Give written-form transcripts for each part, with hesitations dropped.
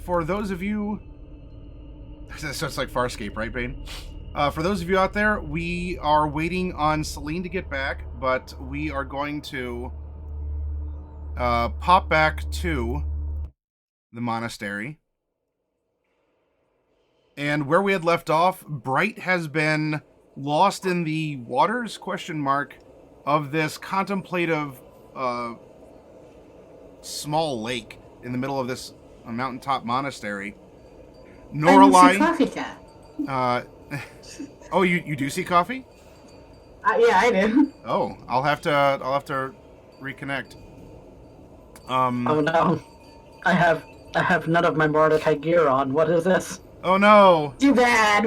for those of you... So it's like Farscape, right, Bane? For those of you out there, we are waiting on Celine to get back, but we are going to pop back to the monastery. And where we had left off, Bright has been lost in the waters, of this contemplative small lake in the middle of this mountaintop monastery. Norelai... I see coffee cat. Oh, you do see coffee? Yeah, I do. Oh, I'll have to reconnect. Oh no, I have none of my Mordecai gear on. What is this? Oh no. Too bad.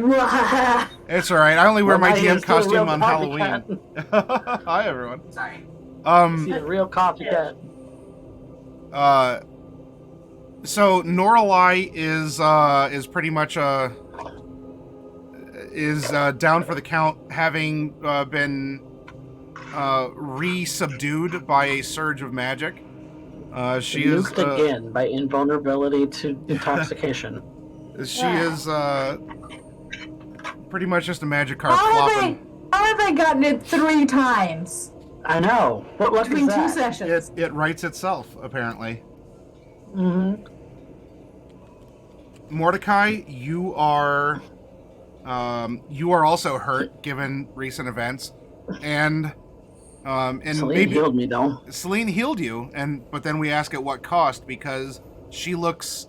It's all right. I only wear my DM costume on Halloween. Hi everyone. Sorry. See the real copycat. So Norelai is pretty much down for the count, having been re-subdued by a surge of magic. She is nuked again by invulnerability to intoxication. She is pretty much just a magic card flopping. How have I gotten it 3 times? I know. What Between is that? 2 sessions. It writes itself, apparently. Mm-hmm. Mordecai, you are also hurt given recent events, and Celine maybe healed me though. Celine healed you, but then we ask at what cost, because she looks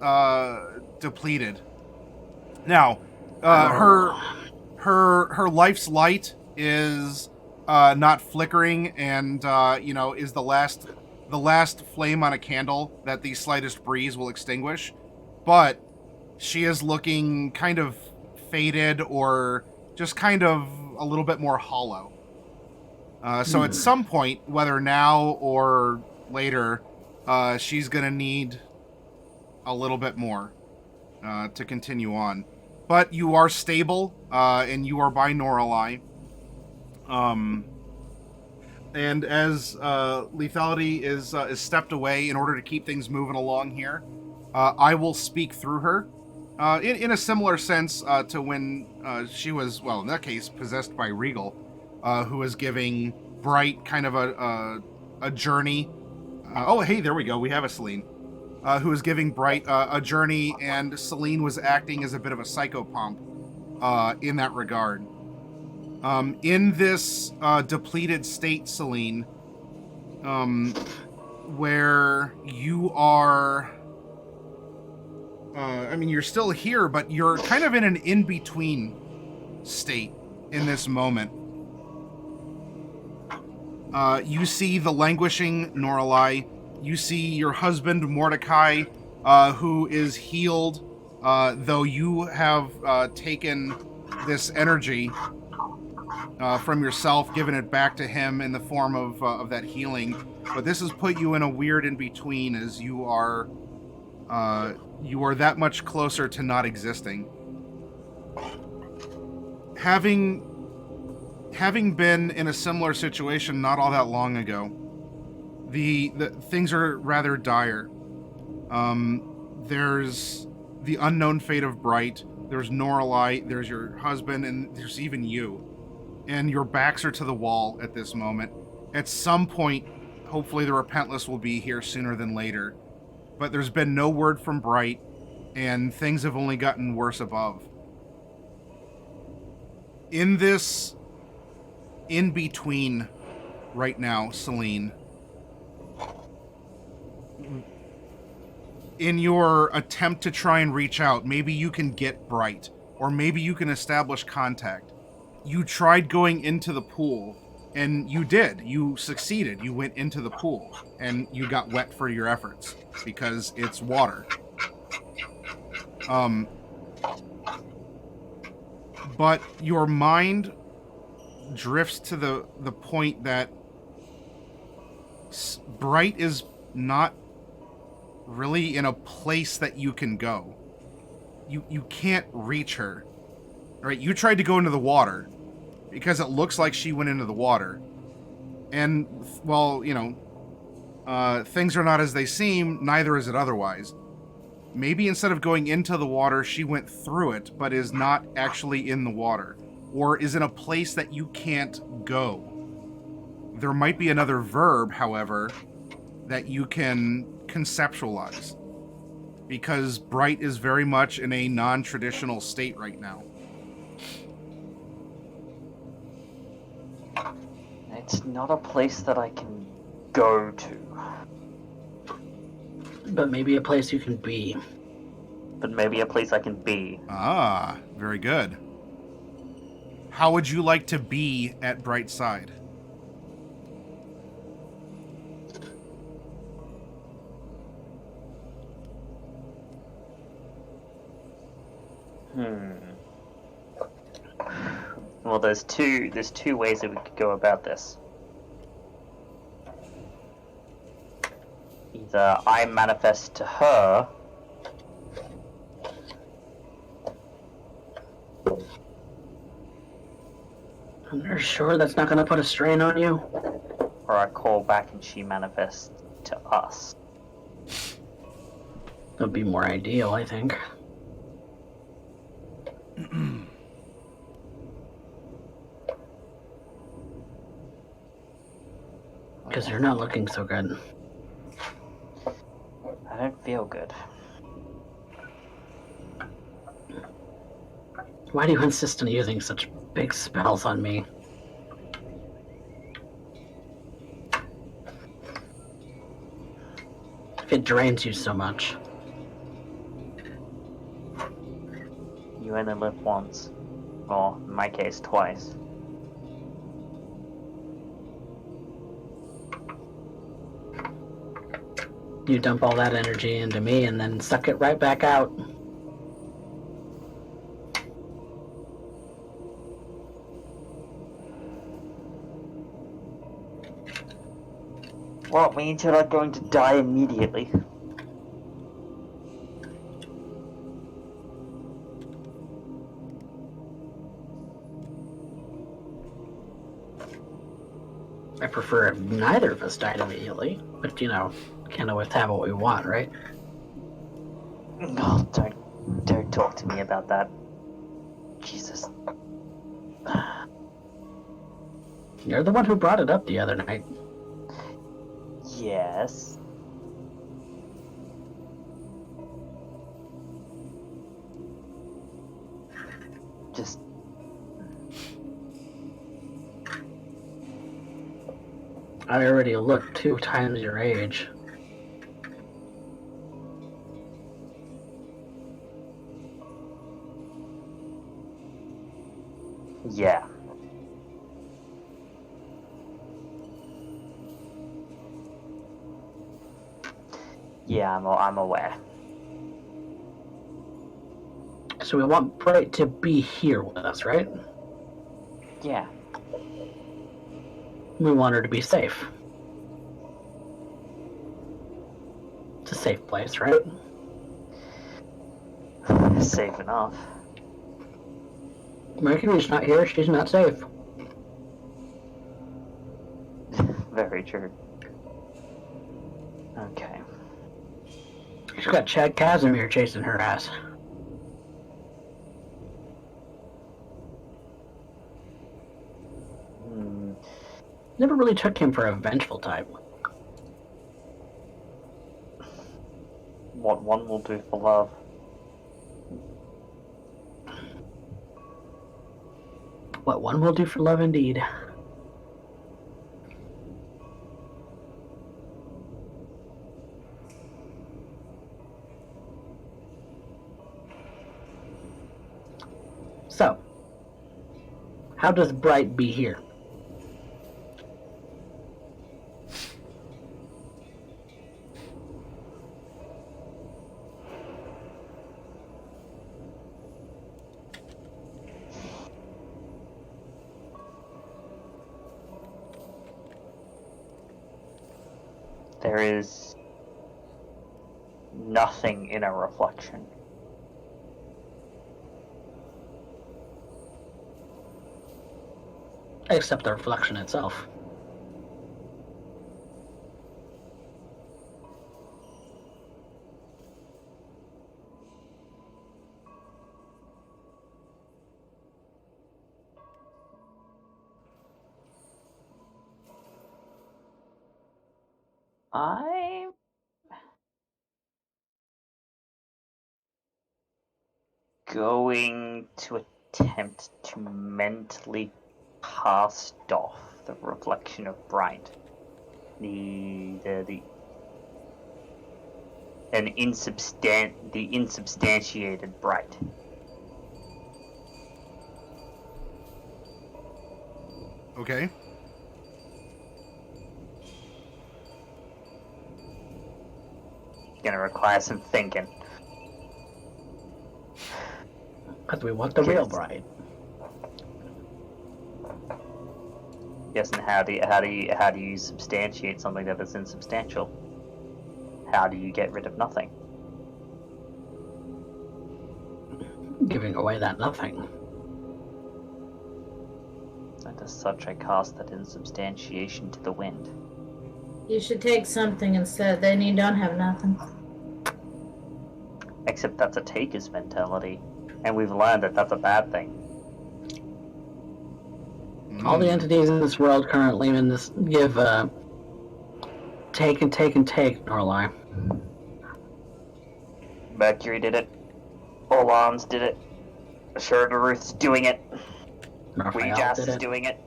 depleted. Now, her life's light is not flickering, and is the last flame on a candle that the slightest breeze will extinguish, but she is looking kind of faded, or just kind of a little bit more hollow. So at some point, whether now or later, she's going to need a little bit more to continue on. But you are stable, and you are by Norelai. And as lethality is stepped away in order to keep things moving along here, I will speak through her. In a similar sense to when she was, well, in that case, possessed by Regal, who was giving Bright kind of a journey. Oh, hey, there we go. We have a Celine. Who was giving Bright a journey, and Celine was acting as a bit of a psychopomp in that regard. In this depleted state, Celine, where you are... you're still here, but you're kind of in an in-between state in this moment. You see the languishing Norelai. You see your husband, Mordecai, who is healed, though you have taken this energy from yourself, given it back to him in the form of that healing. But this has put you in a weird in-between, as you are that much closer to not existing. Having been in a similar situation not all that long ago, the things are rather dire. There's the unknown fate of Bright, there's Norelai, there's your husband, and there's even you. And your backs are to the wall at this moment. At some point, hopefully the Repentless will be here sooner than later. But there's been no word from Bright, and things have only gotten worse above. In this in-between right now, Celine, in your attempt to try and reach out, maybe you can get Bright, or maybe you can establish contact. You tried going into the pool, and you did. You succeeded. You went into the pool, and you got wet for your efforts, because it's water. But your mind drifts to the point that Bright is not really in a place that you can go. You can't reach her. Right? You tried to go into the water because it looks like she went into the water. And, well, things are not as they seem, neither is it otherwise. Maybe instead of going into the water, she went through it, but is not actually in the water. Or is in a place that you can't go. There might be another verb, however, that you can conceptualize. Because Bright is very much in a non-traditional state right now. It's not a place that I can go to. But maybe a place you can be. But maybe a place I can be. Ah, very good. How would you like to be at Bright's side? Well, there's two ways that we could go about this. Either I manifest to her, You're sure that's not going to put a strain on you? or I call back and she manifests to us. That would be more ideal, I think. Because you're not looking so good. I don't feel good. Why do you insist on using such big spells on me? If it drains you so much. You only live once. Or, in my case, twice. You dump all that energy into me and then suck it right back out. Well, it means you're not going to die immediately. I prefer if neither of us died immediately, but you know, can't always have what we want, right? Oh, don't talk to me about that. Jesus. You're the one who brought it up the other night. Yes. Just I already look 2 times your age. yeah. Yeah, I'm aware. So we want Bright to be here with us, right? Yeah. We want her to be safe. It's a safe place, right? Safe enough. Mercury's not here, she's not safe. Very true. Okay. She's got Chad Casimir chasing her ass. Never really took him for a vengeful type. What one will do for love. What one will do for love indeed. So, how does Bright be here? There is nothing in a reflection. Except the reflection itself. I'm going to attempt to mentally cast off the reflection of bright. The insubstantiated bright. Okay. Gonna require some thinking. Because we want the real Yes. bride. Yes, and how do you substantiate something that is insubstantial? How do you get rid of nothing? Giving away that nothing. And as such, I cast that insubstantiation to the wind. You should take something instead, then you don't have nothing. Except that's a taker's mentality, and we've learned that that's a bad thing. All the entities in this world currently in this give take and take and take, Norlai. Mercury did it. Orlan's did it. Ruth's doing it. Raphael Weejas did is it. doing it.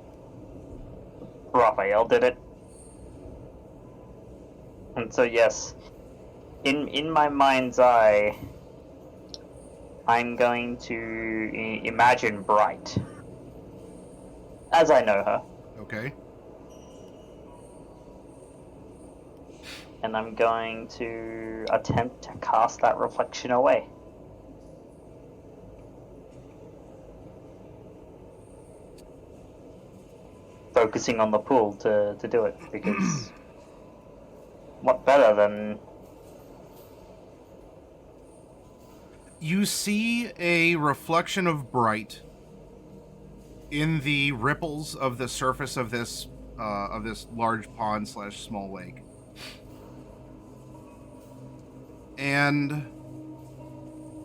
Raphael did it. And so yes, in my mind's eye, I'm going to imagine Bright as I know her, Okay. and I'm going to attempt to cast that reflection away. Focusing on the pool to do it, because what better than... You see a reflection of bright in the ripples of the surface of this large pond / small lake. And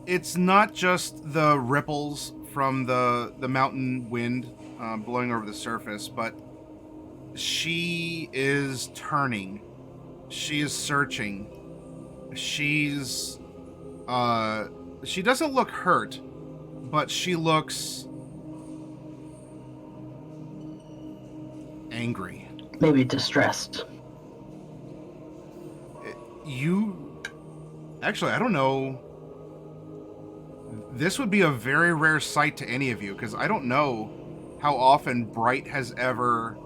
it's not just the ripples from the mountain wind blowing over the surface, but she is turning. She is searching. She's she doesn't look hurt, but she looks angry. Maybe distressed. Actually, I don't know. This would be a very rare sight to any of you, because I don't know how often Bright has ever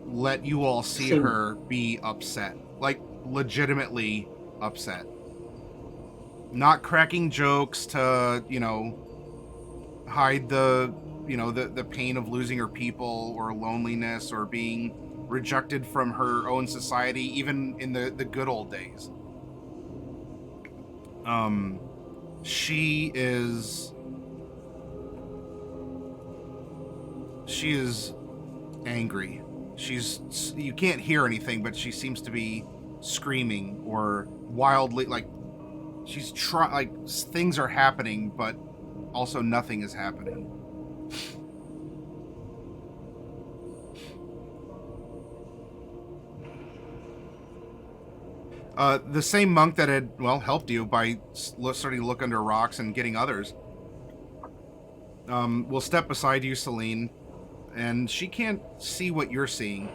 let you all see her be upset. Like, legitimately upset. Not cracking jokes to, hide the pain of losing her people or loneliness or being rejected from her own society, even in the good old days. She is angry. You can't hear anything, but she seems to be screaming or wildly, she's things are happening, but also nothing is happening. The same monk that had, helped you by starting to look under rocks and getting others, will step beside you, Celine, and she can't see what you're seeing.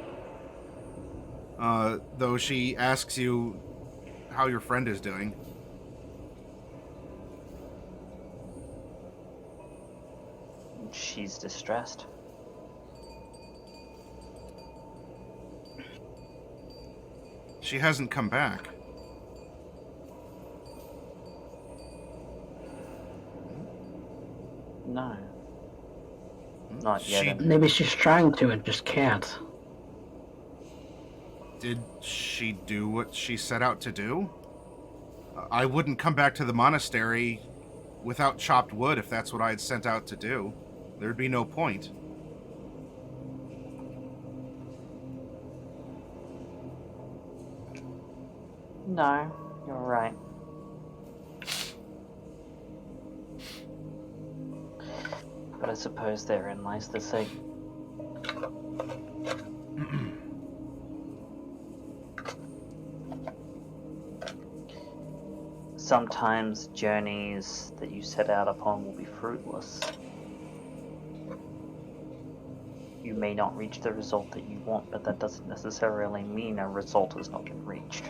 Though she asks you how your friend is doing. She's distressed. She hasn't come back. No. Not yet. Maybe she's trying to and just can't. Did she do what she set out to do? I wouldn't come back to the monastery without chopped wood if that's what I had sent out to do. There'd be no point. No, you're right. But I suppose therein lies the thing. sometimes journeys that you set out upon will be fruitless. You may not reach the result that you want, but that doesn't necessarily mean a result has not been reached.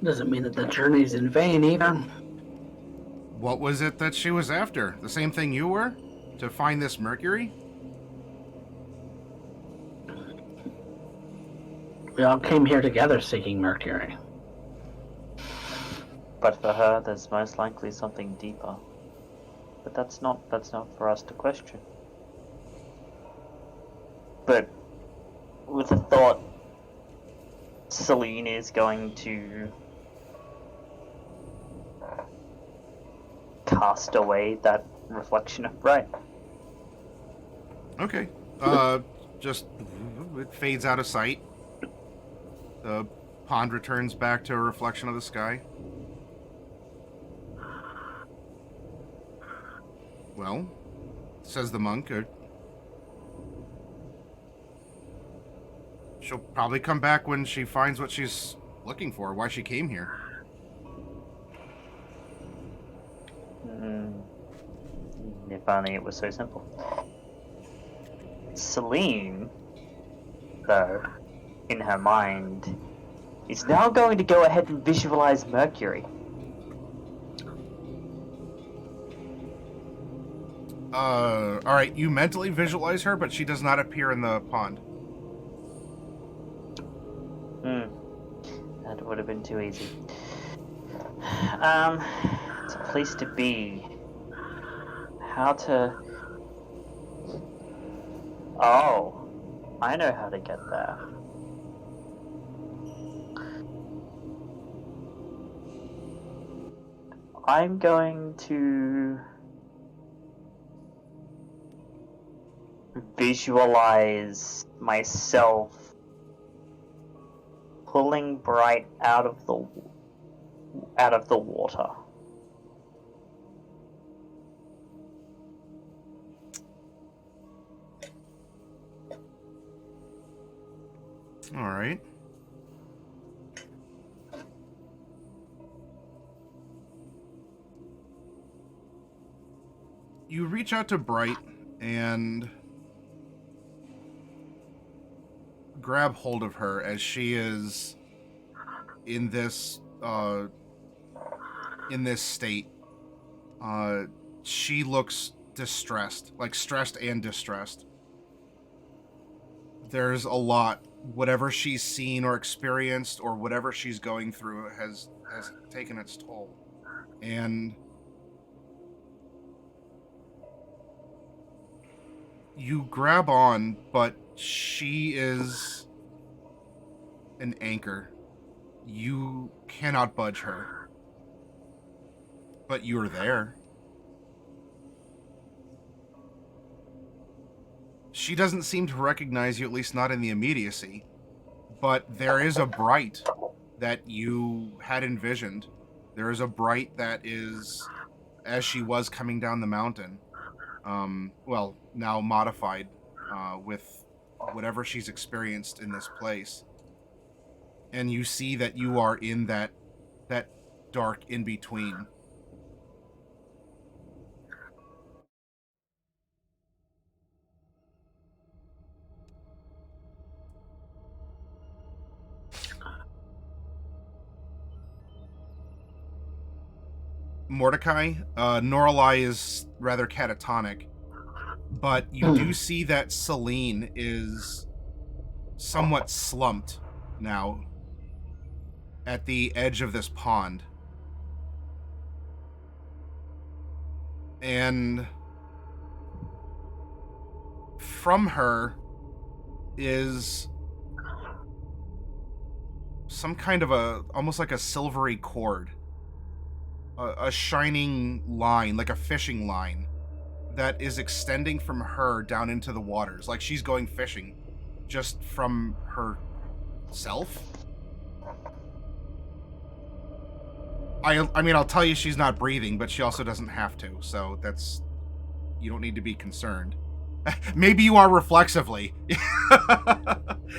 Doesn't mean that the journey's in vain, either. What was it that she was after? The same thing you were? To find this Mercury? We all came here together seeking Mercury. But for her, there's most likely something deeper. But that's not for us to question. But with the thought, Celine is going to cast away that reflection of bright. Okay. Just it fades out of sight. The pond returns back to a reflection of the sky. Well, says the monk, she'll probably come back when she finds what she's looking for, why she came here. If only it was so simple. Celine, though, in her mind, is now going to go ahead and visualize Mercury. Alright, you mentally visualize her, but she does not appear in the pond. That would have been too easy. It's a place to be. How to... Oh, I know how to get there. I'm going to visualize myself pulling Bright out of the water. All right. You reach out to Bright and grab hold of her as she is in this state. She looks distressed, like stressed and distressed. There's a lot. Whatever she's seen or experienced or whatever she's going through has taken its toll. And you grab on, but she is an anchor. You cannot budge her. But you're there. She doesn't seem to recognize you, at least not in the immediacy. But there is a Bright that you had envisioned. There is a Bright that is as she was coming down the mountain. Well, now modified with whatever she's experienced in this place. And you see that you are in that dark in-between. Mordecai, Norlai is rather catatonic, but you do see that Celine is somewhat slumped now at the edge of this pond. And from her is some kind of almost like a silvery cord. A shining line, like a fishing line, that is extending from her down into the waters. Like she's going fishing just from herself. I mean, I'll tell you she's not breathing, but she also doesn't have to, so that's... You don't need to be concerned. Maybe you are reflexively.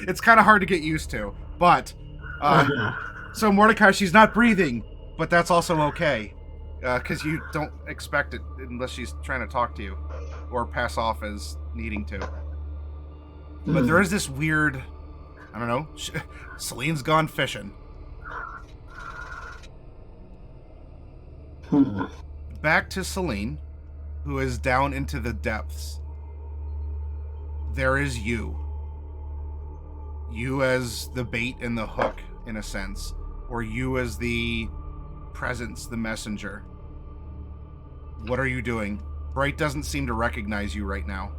It's kind of hard to get used to, but... So Mordecai, she's not breathing. But that's also okay, because you don't expect it unless she's trying to talk to you or pass off as needing to. But there is this weird, I don't know, Celine's gone fishing. Back to Celine, who is down into the depths. There is you. You as the bait and the hook, in a sense. Or you as the presence, the messenger. What are you doing? Bright doesn't seem to recognize you right now.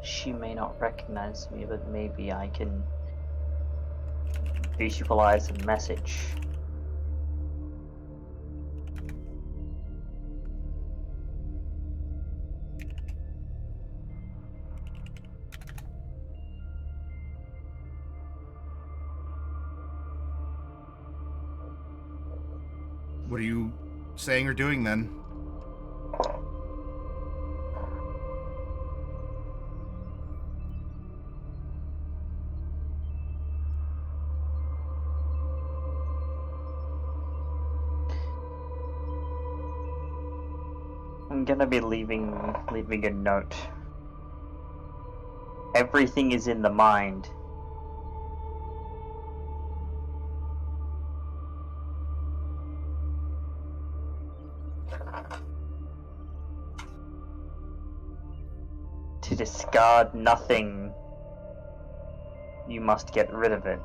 She may not recognize me, but maybe I can visualize a message. What are you saying or doing then? I'm gonna be leaving a note. Everything is in the mind. To discard nothing, you must get rid of it.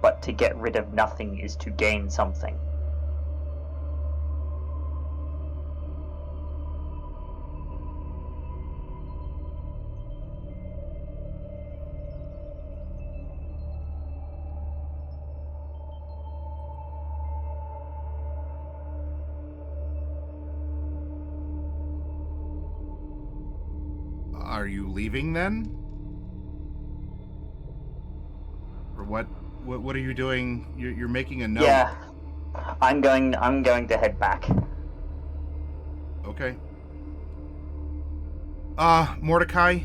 But to get rid of nothing is to gain something. Are you leaving then? Or what are you doing? You're making a note. Yeah. I'm going to head back. Okay. Mordecai,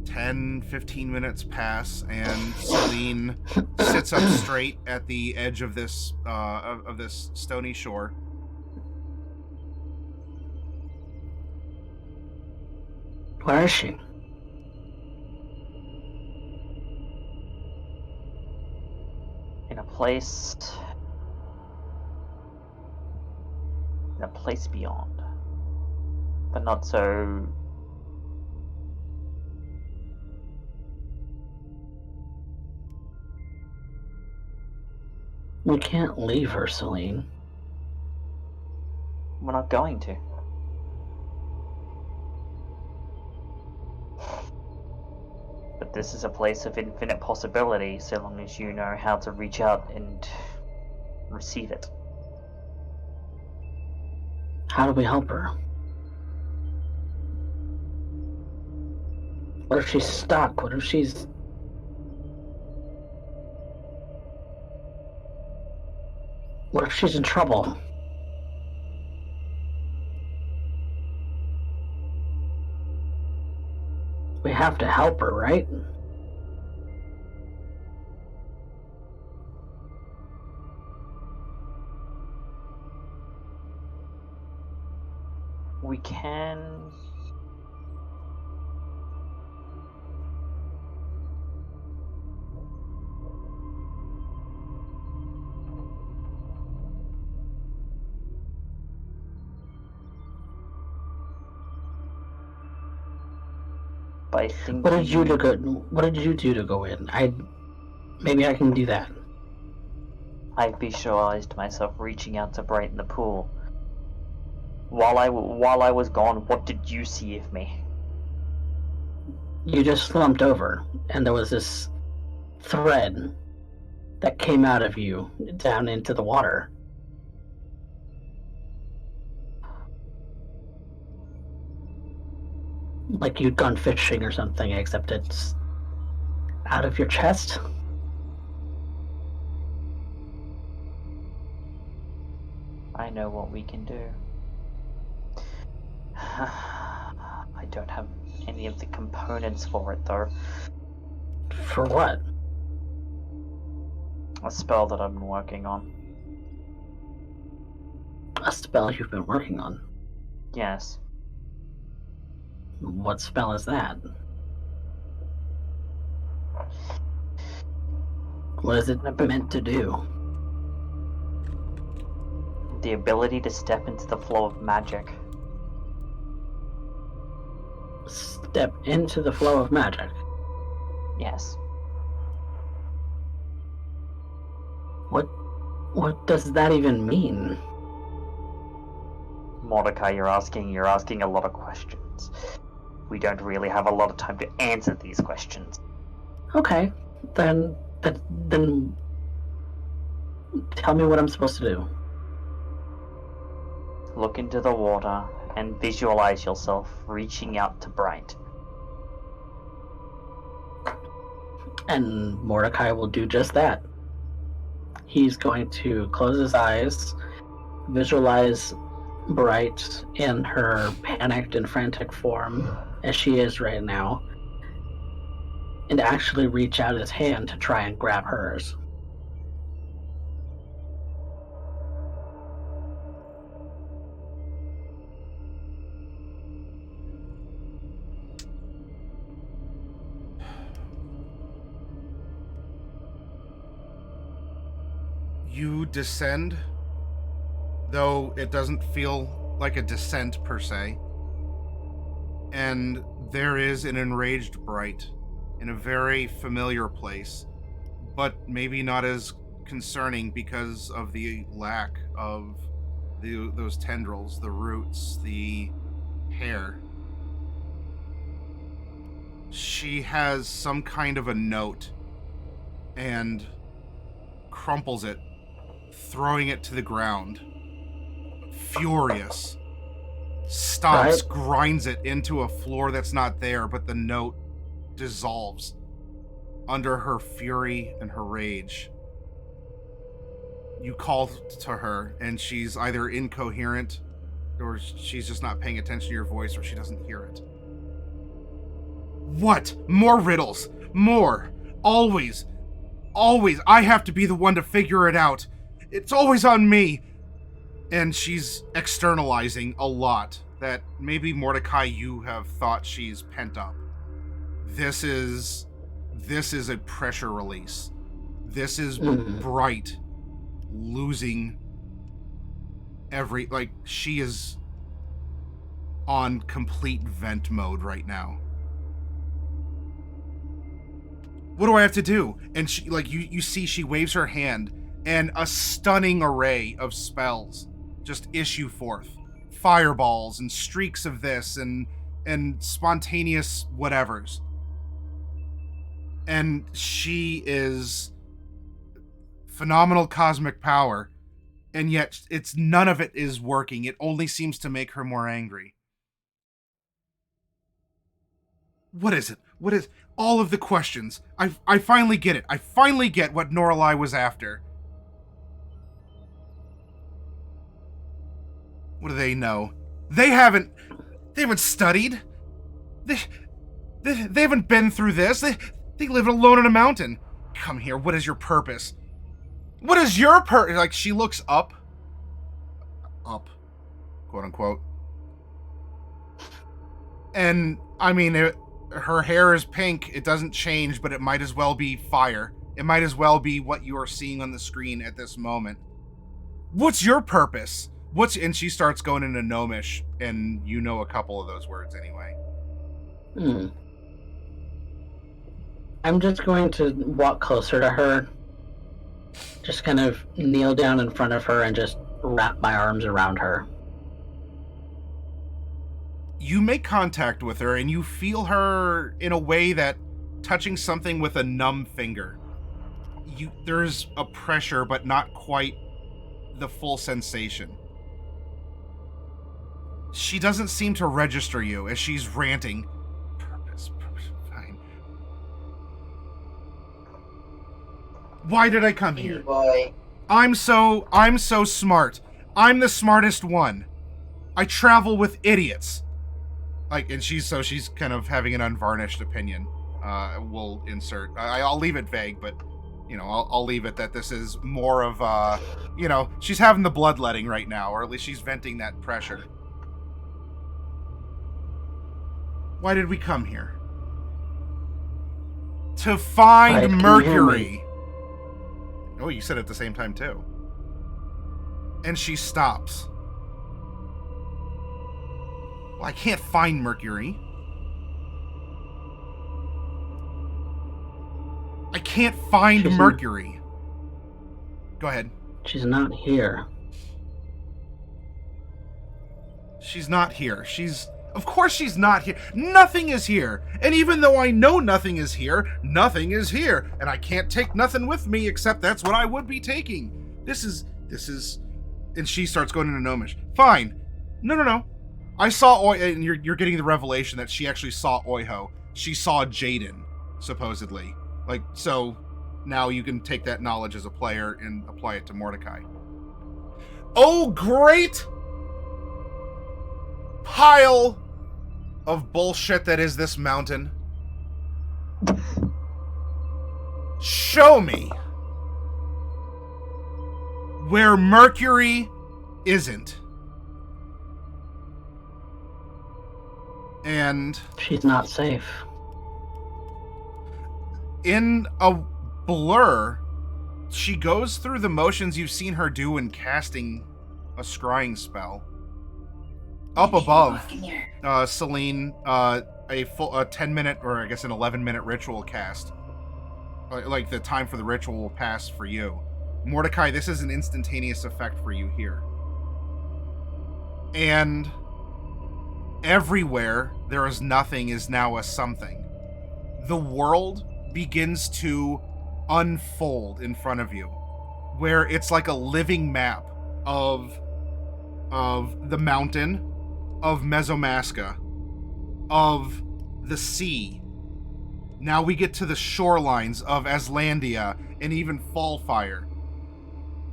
10-15 minutes pass and Celine sits up straight at the edge of this of this stony shore. Where is she? In a place beyond. But not so. We can't leave her, Celine. We're not going to. But this is a place of infinite possibility, so long as you know how to reach out and receive it. How do we help her? What if she's stuck? What if she's... What if she's in trouble? We have to help her, right? We can... By thinking... What did you do to go in? Maybe I can do that. I visualized myself reaching out to brighten the pool. While I was gone, what did you see of me? You just slumped over, and there was this thread that came out of you down into the water. Like you'd gone fishing or something, except it's out of your chest. I know what we can do. I don't have any of the components for it, though. For what? A spell that I've been working on. A spell you've been working on. Yes. What spell is that? What is it meant to do? The ability to step into the flow of magic. Step into the flow of magic. Yes. What does that even mean? Mordecai, you're asking a lot of questions. We don't really have a lot of time to answer these questions. Okay, then tell me what I'm supposed to do. Look into the water and visualize yourself reaching out to Bright. And Mordecai will do just that. He's going to close his eyes, visualize Bright in her panicked and frantic form, as she is right now, and actually reach out his hand to try and grab hers. You descend, though it doesn't feel like a descent per se. And there is an enraged Bright in a very familiar place, but maybe not as concerning because of the lack of those tendrils, the roots, the hair. She has some kind of a note and crumples it, throwing it to the ground. Furious. Stomps, Right. grinds it into a floor that's not there, but the note dissolves under her fury and her rage. You call to her, and she's either incoherent, or she's just not paying attention to your voice, or she doesn't hear it. What? More riddles. More. Always. Always. I have to be the one to figure it out. It's always on me. And she's externalizing a lot that maybe Mordecai, you have thought she's pent up. This is a pressure release. This is Bright losing she is on complete vent mode right now. What do I have to do? And she, you see she waves her hand, and a stunning array of spells just issue forth. Fireballs and streaks of this and spontaneous whatevers. And she is phenomenal cosmic power, and yet none of it is working. It only seems to make her more angry. What is it? What is all of the questions? I finally get it. I finally get what Norlai was after. What do they know? They haven't studied. They haven't been through this. They live alone in a mountain. Come here. What is your purpose? What is your purpose? Like, she looks up, quote unquote. And I mean, her hair is pink. It doesn't change, but it might as well be fire. It might as well be what you are seeing on the screen at this moment. What's your purpose? And she starts going into Gnomish, and you know a couple of those words anyway. I'm just going to walk closer to her, just kind of kneel down in front of her and just wrap my arms around her. You make contact with her, and you feel her in a way that touching something with a numb finger. there's a pressure, but not quite the full sensation. She doesn't seem to register you as she's ranting. Purpose, fine. Why did I come here? Boy. I'm so smart. I'm the smartest one. I travel with idiots. And she's kind of having an unvarnished opinion. We'll insert. I'll leave it vague, but I'll leave it that this is more of she's having the bloodletting right now, or at least she's venting that pressure. Why did we come here? To find Mercury. Oh, you said it at the same time too. And she stops. Well, I can't find Mercury. I can't find Mercury. Go ahead. She's not here. She's not here. Of course she's not here. Nothing is here. And even though I know nothing is here, nothing is here. And I can't take nothing with me except that's what I would be taking. This is... And she starts going into gnomish. Fine. No. I saw Oiho, and you're getting the revelation that she actually saw Oiho. She saw Jaden, supposedly. So now you can take that knowledge as a player and apply it to Mordecai. Oh, great pile of bullshit that is this mountain. Show me where Mercury isn't. And she's not safe. In a blur, she goes through the motions you've seen her do in casting a scrying spell. Up above, Celine, a 10-minute, or I guess an 11-minute ritual cast. Like the time for the ritual will pass for you. Mordecai, this is an instantaneous effect for you here. And everywhere there is nothing is now a something. The world begins to unfold in front of you, where it's like a living map of the mountain, of Mesomasca, of the sea. Now we get to the shorelines of Aslandia and even Fallfire.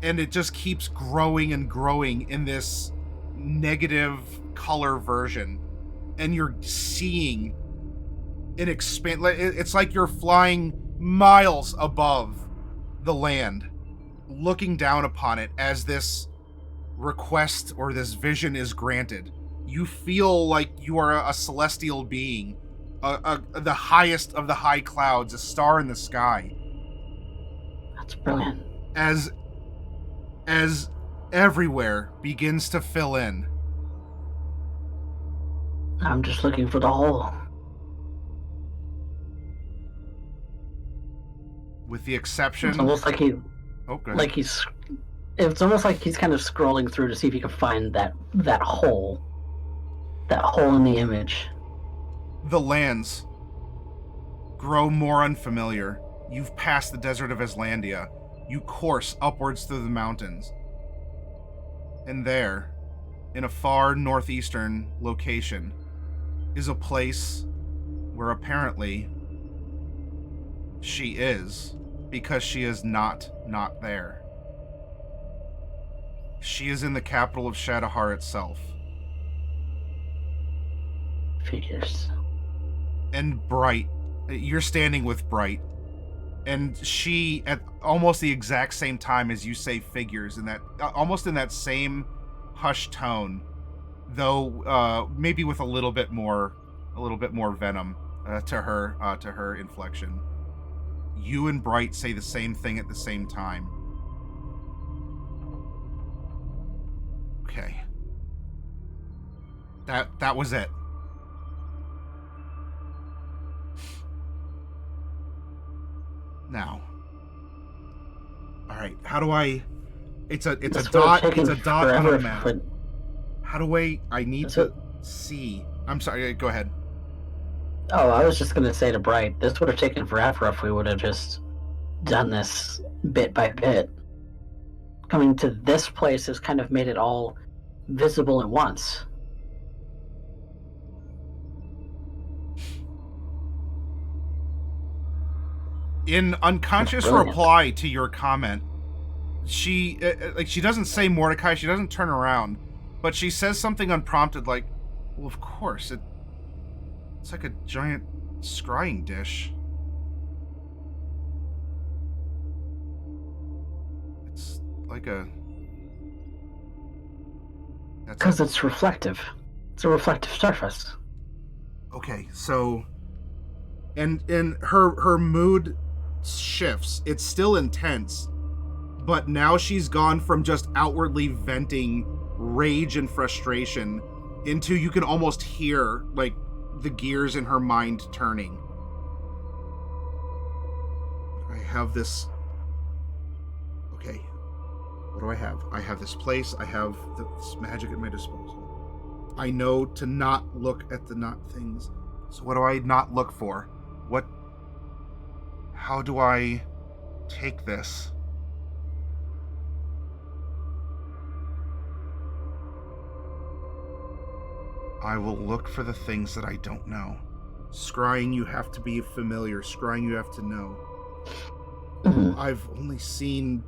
And it just keeps growing and growing in this negative color version. And you're seeing it expand. It's like you're flying miles above the land, looking down upon it as this request or this vision is granted. You feel like you are a celestial being, the highest of the high clouds, a star in the sky. That's brilliant. As everywhere begins to fill in. I'm just looking for the hole. With the exception... It's almost like he... Oh, good. Like he's... It's almost like he's kind of scrolling through to see if he can find that hole. That hole in the image. The lands grow more unfamiliar. You've passed the desert of Aslandia. You course upwards through the mountains. And there, in a far northeastern location, is a place where apparently she is, because she is not there. She is in the capital of Shadowheart itself. Figures. And Bright, you're standing with Bright, and she, at almost the exact same time as you say figures, in that almost in that same hushed tone, though maybe with a little bit more venom to her inflection. You and Bright say the same thing at the same time. Okay. That was it. Now. All right. How do I? It's a dot. It's a dot on a map. How do I need to see. I'm sorry. Go ahead. Oh, I was just gonna say to Bright, this would have taken forever if we would have just done this bit by bit. Coming to this place has kind of made it all visible at once. In unconscious Brilliant. reply to your comment, she doesn't say Mordecai, she doesn't turn around, but she says something unprompted like, well, of course, it's like a giant scrying dish. It's like a... Because it's reflective. It's a reflective surface. Okay, so... And her mood shifts. It's still intense, but now she's gone from just outwardly venting rage and frustration into, you can almost hear, like, the gears in her mind turning. I have this... Okay, what do I have? I have this place, I have this magic at my disposal. I know to not look at the not things. So what do I not look for? How do I take this? I will look for the things that I don't know. Scrying, you have to be familiar. Scrying, you have to know. I've only seen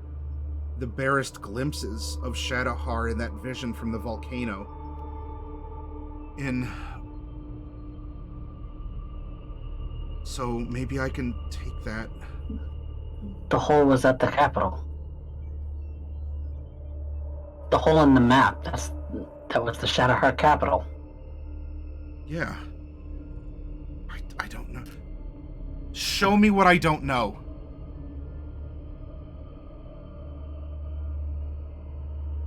the barest glimpses of Shadowhar in that vision from the volcano. So maybe I can take that. The hole was at the capital. The hole in the map, that was the Shadowheart capital. Yeah. I don't know. Show me what I don't know.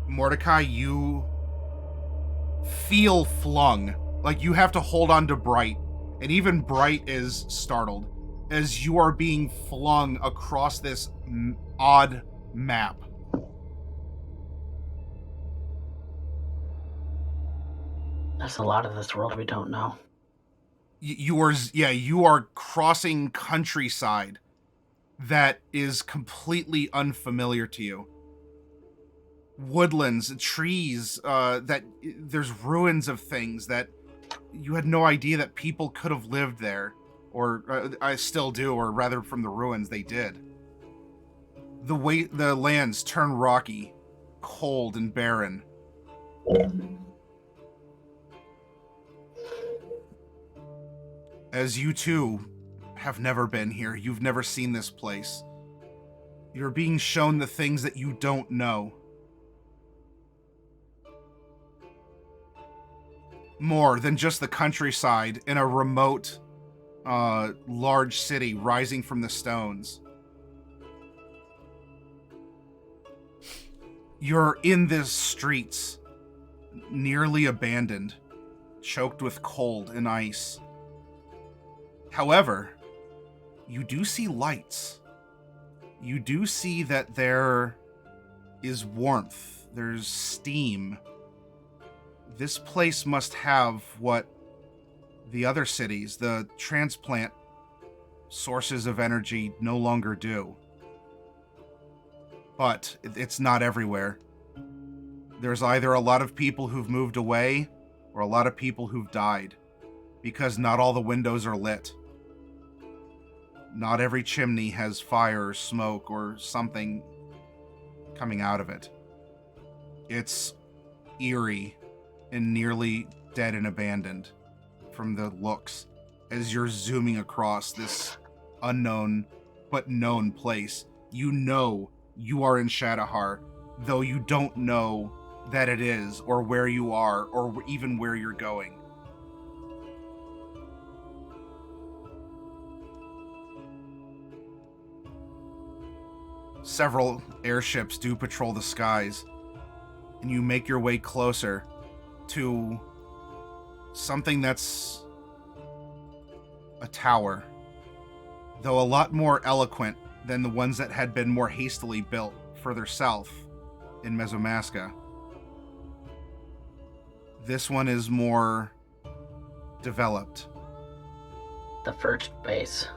Mordecai, you feel flung. Like you have to hold on to Bright. And even Bright is startled as you are being flung across this odd map. There's a lot of this world we don't know. You are crossing countryside that is completely unfamiliar to you. Woodlands, trees, that there's ruins of things that you had no idea that people could have lived there, or I still do, or rather from the ruins they did. The lands turn rocky, cold and barren. As you too have never been here, you've never seen this place. You're being shown the things that you don't know. More than just the countryside in a remote, large city rising from the stones. You're in the streets, nearly abandoned, choked with cold and ice. However, you do see lights. You do see that there is warmth, there's steam. This place must have what the other cities, the transplant sources of energy, no longer do. But it's not everywhere. There's either a lot of people who've moved away or a lot of people who've died, because not all the windows are lit. Not every chimney has fire or smoke or something coming out of it. It's eerie and nearly dead and abandoned from the looks as you're zooming across this unknown but known place. You know you are in Shadowhar, though you don't know that it is, or where you are, or even where you're going. Several airships do patrol the skies, and you make your way closer to something that's a tower, though a lot more eloquent than the ones that had been more hastily built further south in Mesomaska. This one is more developed. The first base.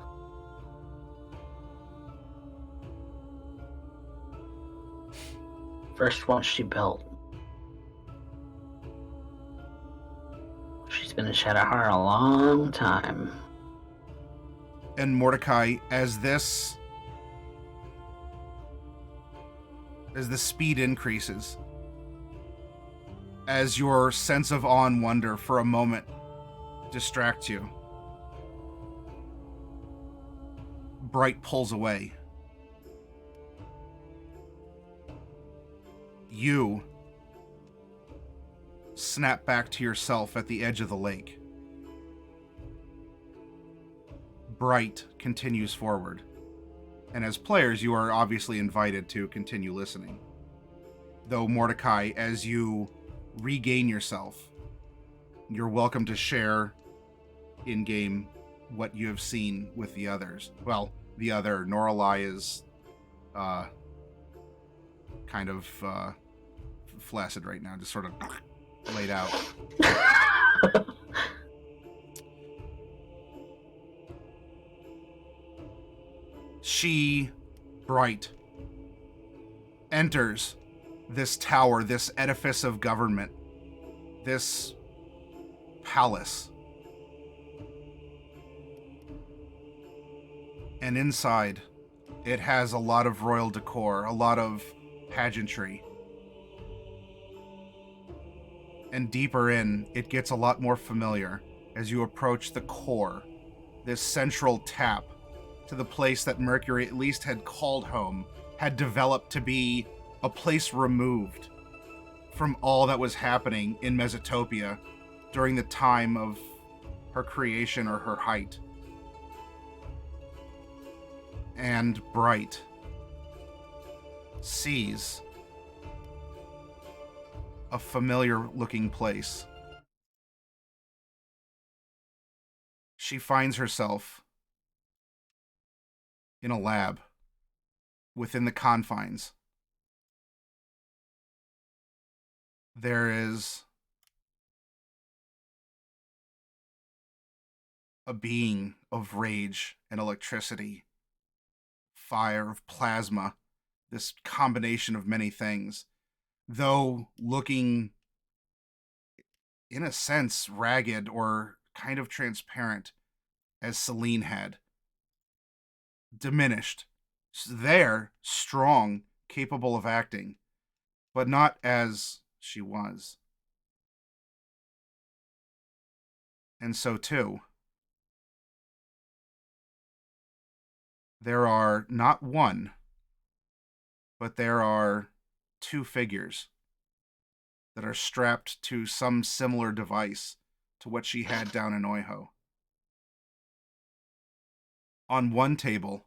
first one she built. She's been in Shadowheart a long time. And Mordecai, as the speed increases, as your sense of awe and wonder for a moment distracts you, Bright pulls away. You snap back to yourself at the edge of the lake. Bright continues forward. And as players, you are obviously invited to continue listening. Though, Mordecai, as you regain yourself, you're welcome to share in-game what you have seen with the others. Well, the other, Noralai, is kind of flaccid right now, just sort of laid out. She, Bright, enters this tower, this edifice of government, this palace. And inside, it has a lot of royal decor, a lot of pageantry. And deeper in, it gets a lot more familiar as you approach the core, this central tap to the place that Mercury at least had called home, had developed to be a place removed from all that was happening in Mesotopia during the time of her creation or her height. And Bright sees a familiar-looking place. She finds herself in a lab within the confines. There is a being of rage and electricity, fire, of plasma, this combination of many things, though looking, in a sense, ragged or kind of transparent, as Celine had. Diminished. There, strong, capable of acting, but not as she was. And so, too, there are not one, but there are two figures that are strapped to some similar device to what she had down in Oiho. On one table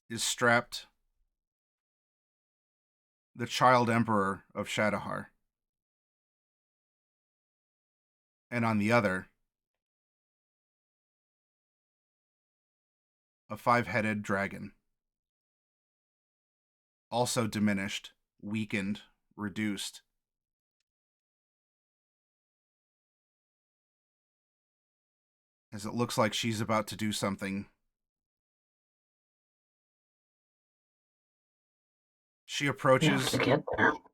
is strapped the child emperor of Shadowheart. And on the other, a 5-headed dragon. Also diminished, weakened, reduced. As it looks like she's about to do something. She approaches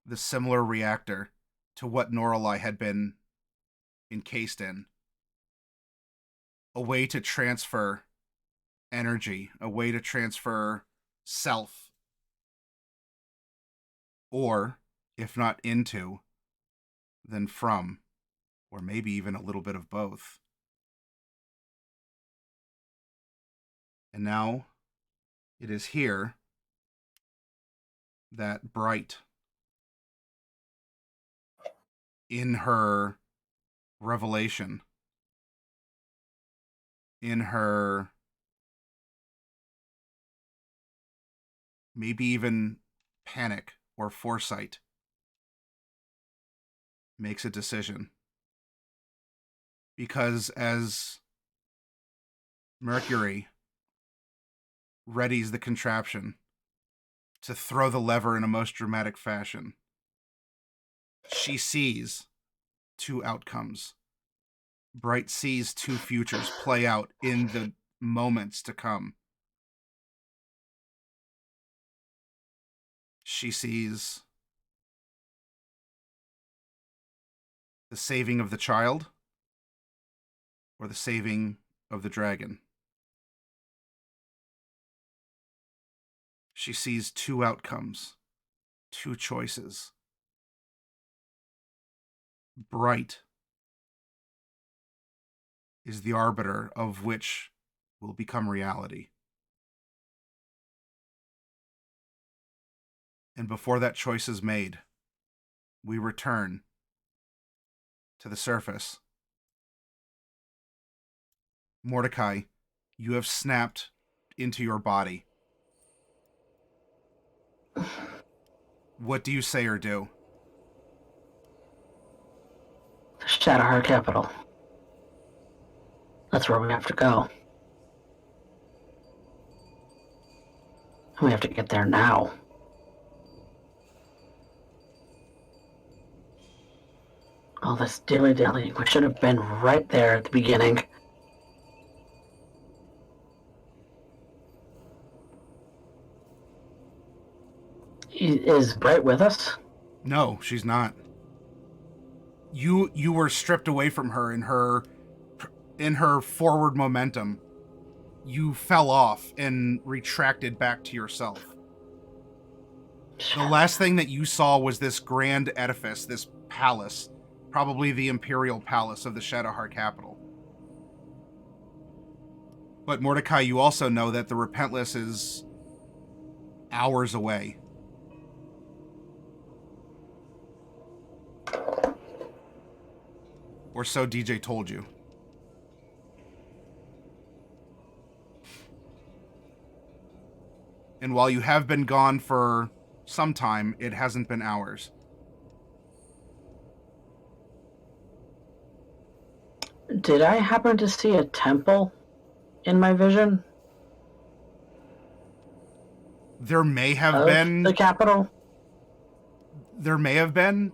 the similar reactor to what Noralai had been encased in. A way to transfer energy, a way to transfer self. Or, if not into, then from, or maybe even a little bit of both. And now, it is here that Bright, in her revelation, in her maybe even panic or foresight, makes a decision. Because as Mercury readies the contraption to throw the lever in a most dramatic fashion, she sees two outcomes. Bright sees two futures play out in the moments to come. She sees the saving of the child or the saving of the dragon. She sees two outcomes, two choices. Bright is the arbiter of which will become reality. And before that choice is made, we return to the surface. Mordecai, you have snapped into your body. What do you say or do? Shadowheart Capital. That's where we have to go. We have to get there now. All this dilly-dallying. We should have been right there at the beginning. Is Bright with us? No, she's not. You were stripped away from her in her forward momentum. You fell off and retracted back to yourself. The last thing that you saw was this grand edifice, this palace, probably the imperial palace of the Shadowheart capital. But Mordecai, you also know that the Repentless is hours away. Or so DJ told you. And while you have been gone for some time, it hasn't been hours. Did I happen to see a temple in my vision? There may have of been the capital? There may have been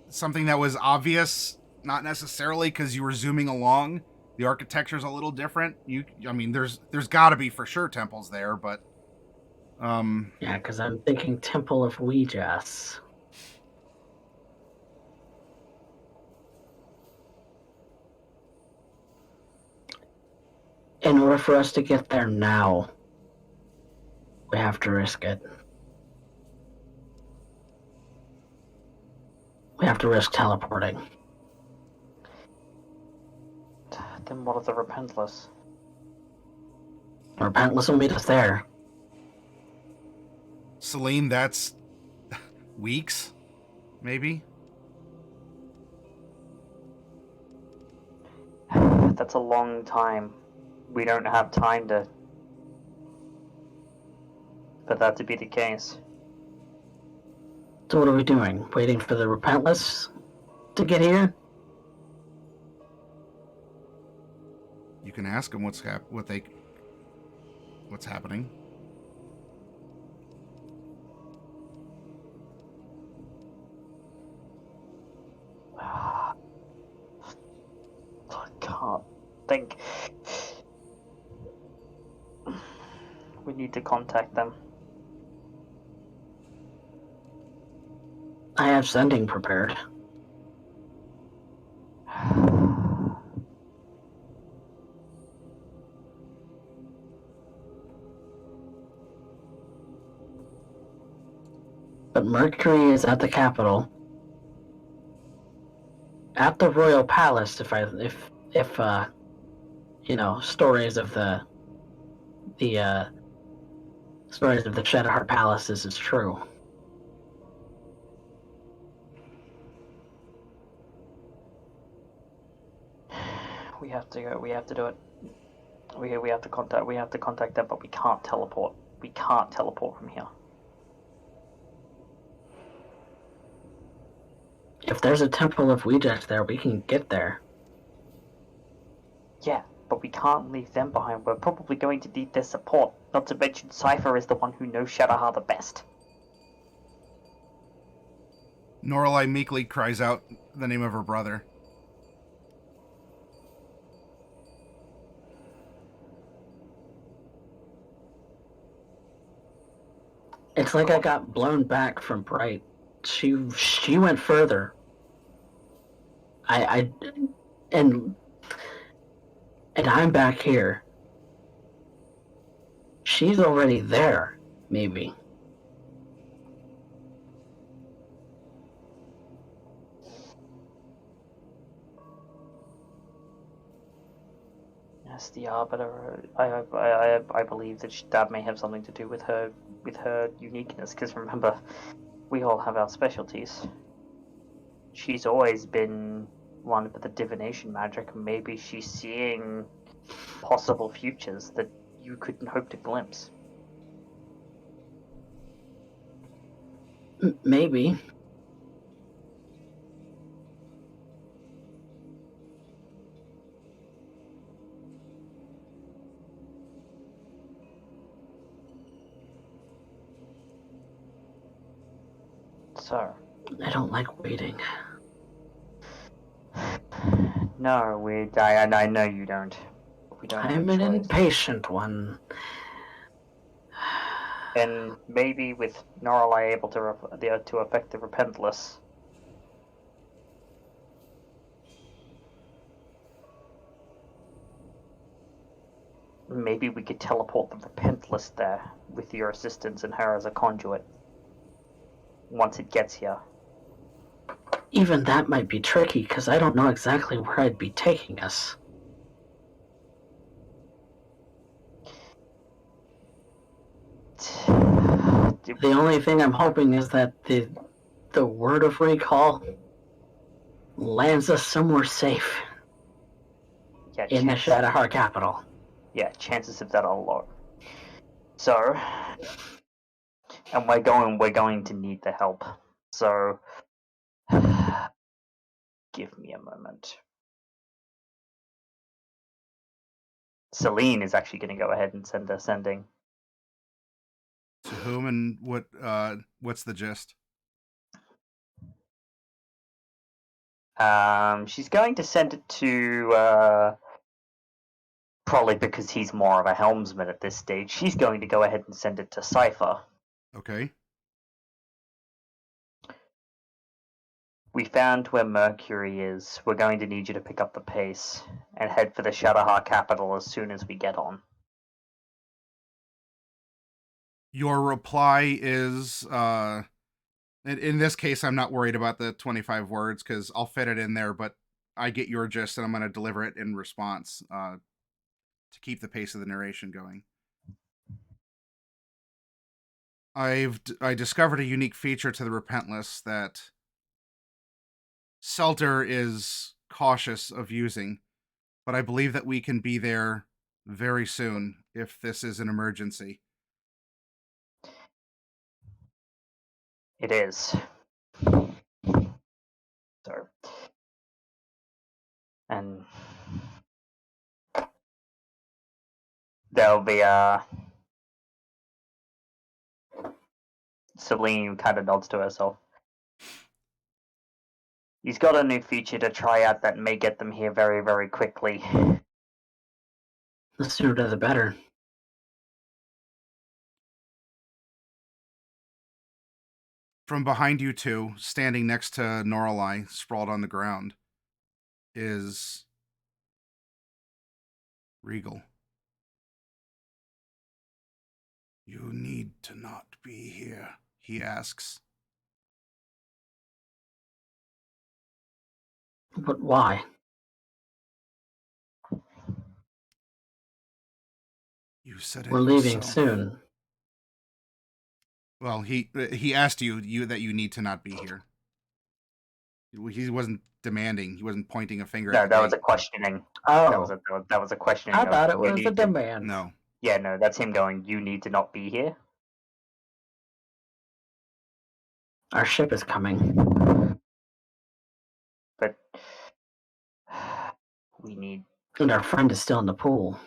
something that was obvious, not necessarily because you were zooming along. The architecture's a little different. There's got to be for sure temples there, but Yeah, because I'm thinking Temple of Ouijas. In order for us to get there now, we have to risk it. We have to risk teleporting. Then what of the Repentless? Repentless will meet us there. Celine, that's weeks, maybe. That's a long time. We don't have time for that to be the case. So what are we doing? Waiting for the Repentless to get here? You can ask them what's happening. I can't think. We need to contact them. I have sending prepared. But Mercury is at the capital. At the Royal Palace, if stories of the stories of the Shadowheart Palaces is true. We have to go. We have to do it. We have to contact them, but we can't teleport. We can't teleport from here. If there's a Temple of Ouijas there, we can get there. Yeah, but we can't leave them behind. We're probably going to need their support. Not to mention Cypher is the one who knows Shadowheart the best. Norelai meekly cries out the name of her brother. It's like I got blown back from Bright. She went further. And I'm back here. She's already there, maybe. Yes, the Arbiter. I believe that may have something to do with her uniqueness. Because remember, we all have our specialties. She's always been one with the divination magic. Maybe she's seeing possible futures that you couldn't hope to glimpse. Maybe. So, I don't like waiting. no, I know you don't. We don't have I'm a an choice. impatient one. And maybe with Norlai able to affect the Repentless, maybe we could teleport the Repentless there with your assistance and her as a conduit. Once it gets here. Even that might be tricky, because I don't know exactly where I'd be taking us. The only thing I'm hoping is that the word of recall lands us somewhere safe Yeah, in the Shadowheart capital. Yeah, chances of that are low. So, and we're going to need the help. So, give me a moment. Celine is actually going to go ahead and send a sending. To whom and what? What's the gist? She's going to send it to probably because he's more of a helmsman at this stage. She's going to go ahead and send it to Cypher. Okay. We found where Mercury is. We're going to need you to pick up the pace and head for the Shadowheart capital as soon as we get on. Your reply is in this case, I'm not worried about the 25 words because I'll fit it in there, but I get your gist and I'm going to deliver it in response to keep the pace of the narration going. I discovered a unique feature to the Repentless that Selter is cautious of using, but I believe that we can be there very soon if this is an emergency. It is. So, and there'll be Celine kind of nods to herself. He's got a new feature to try out that may get them here very, very quickly. The sooner the better. From behind you two, standing next to Norlai, sprawled on the ground, is Regal. You need to not be here, he asks. But why? You said it We're leaving yourself. soon. Well, he asked you that you need to not be here. He wasn't demanding. He wasn't pointing a finger. No, at the that gate. was a questioning. Oh, That was a questioning. I thought it You was need a to- demand. No. Yeah, no, that's him going. You need to not be here. Our ship is coming. But we need. And our friend is still in the pool.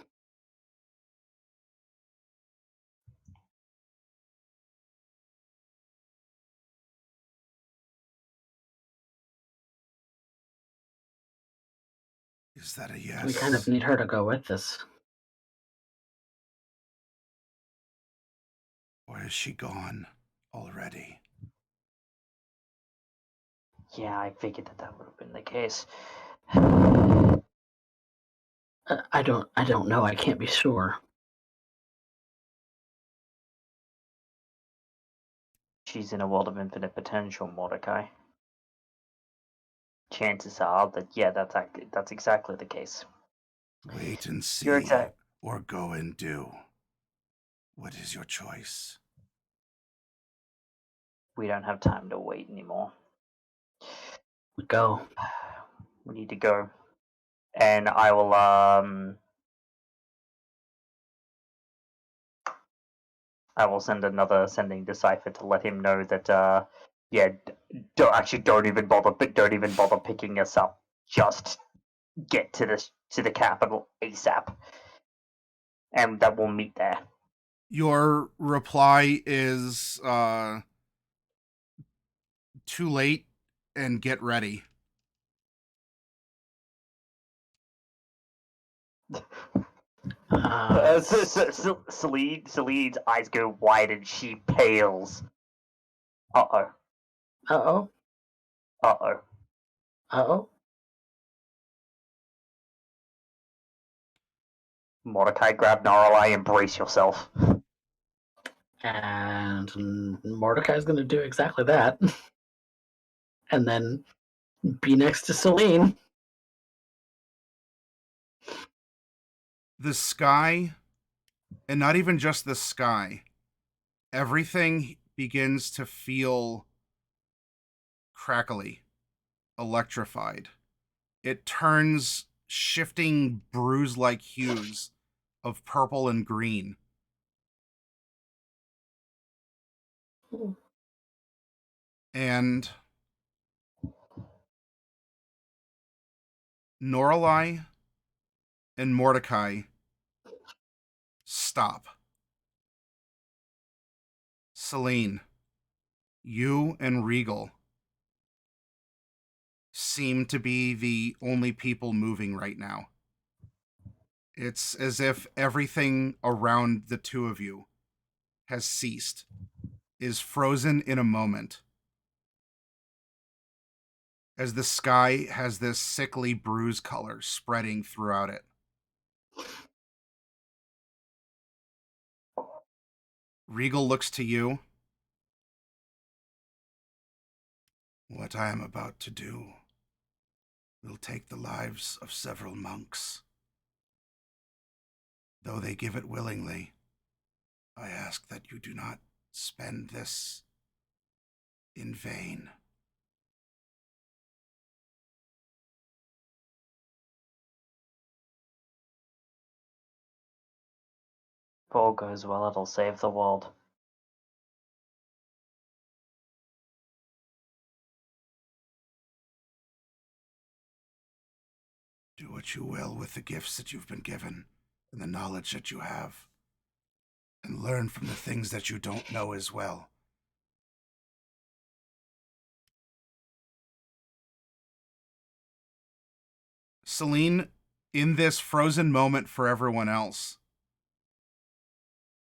Is that a yes? We kind of need her to go with us. Or is she gone? already. Yeah, I figured that would have been the case. I don't know. I can't be sure. She's in a world of infinite potential, Mordecai. Chances are that, yeah, that's exactly the case. Wait and see, You're exact. or go and do. What is your choice? We don't have time to wait anymore. Go. We need to go. And I will send another sending to Cypher to let him know that yeah, don't even bother picking us up. Just get to the capital ASAP. And that we'll meet there. Your reply is too late and get ready. Celine's eyes go wide and she pales. Uh-oh. Uh-oh. Uh-oh. Uh-oh. Mordecai, grab Naralai and brace yourself. And Mordecai's going to do exactly that. And then be next to Celine. The sky, and not even just the sky, everything begins to feel crackly, electrified. It turns shifting bruise-like hues of purple and green. And Noralai and Mordecai stop. Celine, you and Regal seem to be the only people moving right now. It's as if everything around the two of you has ceased, is frozen in a moment, as the sky has this sickly bruise color spreading throughout it. Regal looks to you. What I am about to do will take the lives of several monks. Though they give it willingly, I ask that you do not spend this in vain. If all goes well, it'll save the world. Do what you will with the gifts that you've been given and the knowledge that you have, and learn from the things that you don't know as well. Celine, in this frozen moment for everyone else,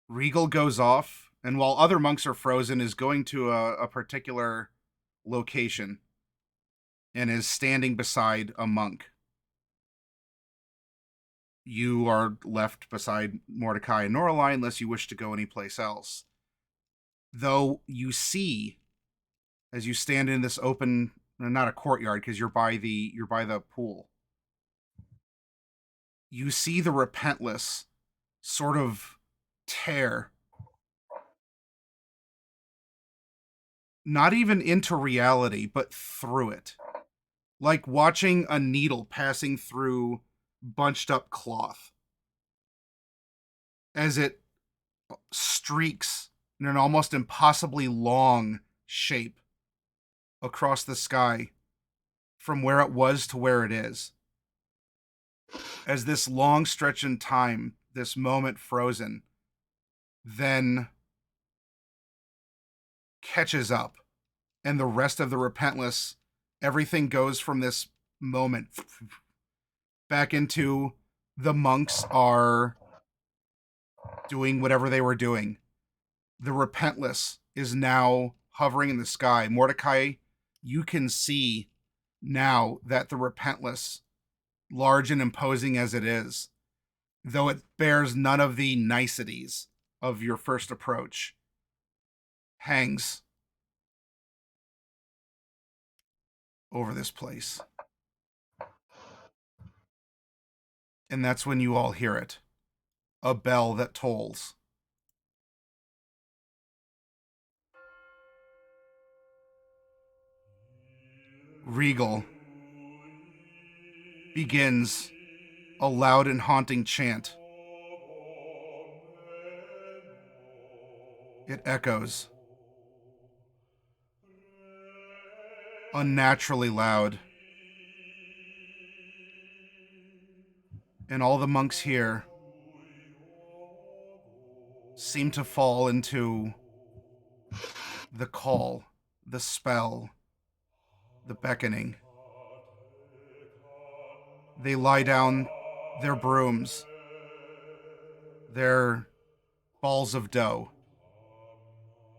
Regal goes off, and while other monks are frozen, is going to a particular location and is standing beside a monk. You are left beside Mordecai and Noralai unless you wish to go anyplace else. Though you see, as you stand in this open, not a courtyard because you're by the pool, you see the Repentless sort of tear, not even into reality, but through it. Like watching a needle passing through bunched up cloth as it streaks in an almost impossibly long shape across the sky from where it was to where it is. As this long stretch in time, this moment frozen, then catches up, and the rest of the Repentless, everything goes from this moment back into the monks are doing whatever they were doing. The Repentless is now hovering in the sky. Mordecai, you can see now that the Repentless, large and imposing as it is, though it bears none of the niceties of your first approach, hangs over this place. And that's when you all hear it. A bell that tolls. Regal begins a loud and haunting chant. It echoes. Unnaturally loud. And all the monks here seem to fall into the call, the spell, the beckoning. They lie down their brooms, their balls of dough,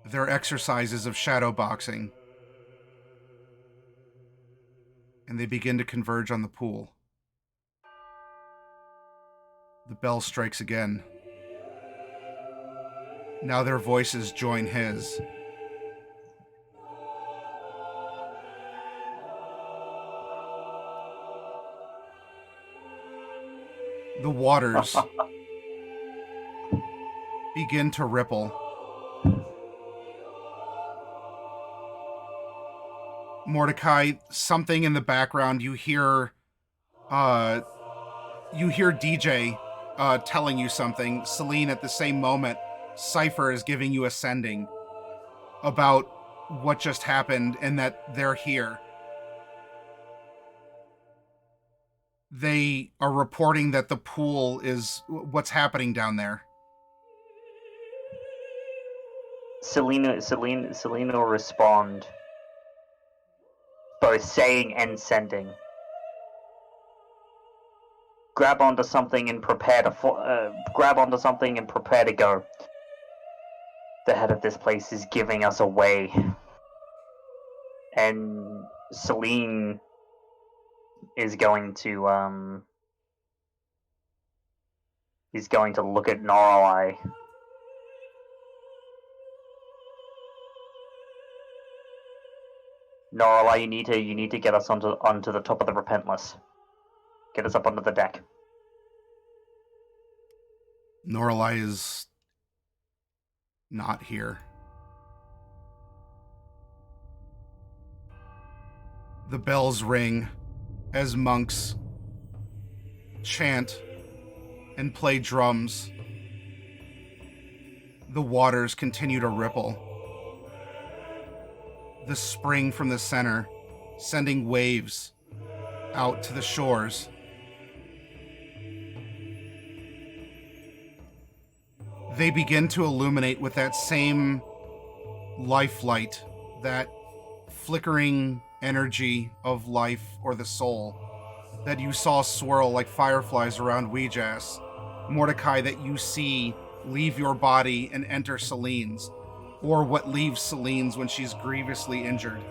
their exercises of shadow boxing, and they begin to converge on the pool. The bell strikes again. Now their voices join his. The waters begin to ripple. Mordecai, something in the background, you hear DJ telling you something. Celine, at the same moment, Cypher is giving you a sending about what just happened and that they're here. They are reporting that the pool is what's happening down there. Selena will respond, both saying and sending. Grab onto something and prepare to go. The head of this place is giving us away, and Celine is going to look at Noroi. Noroi, you need to get us onto the top of the Repentless. Get us up onto the deck. Noroi is not here. The bells ring as monks chant and play drums. The waters continue to ripple. The spring from the center, sending waves out to the shores. They begin to illuminate with that same life light, that flickering energy of life or the soul that you saw swirl like fireflies around Ouijas. Mordecai, that you see leave your body and enter Celine's, or what leaves Celine's when she's grievously injured.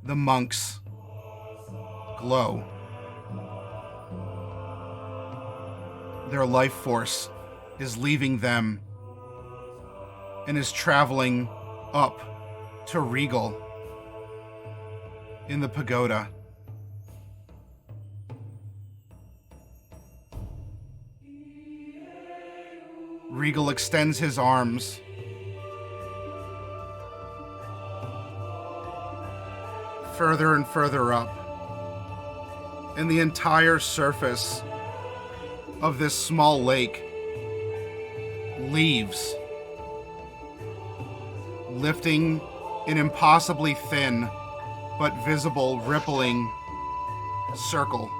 The monks glow. Their life force is leaving them and is traveling up to Regal in the pagoda. Regal extends his arms. Further and further up. And the entire surface of this small lake leaves, lifting an impossibly thin but visible rippling circle.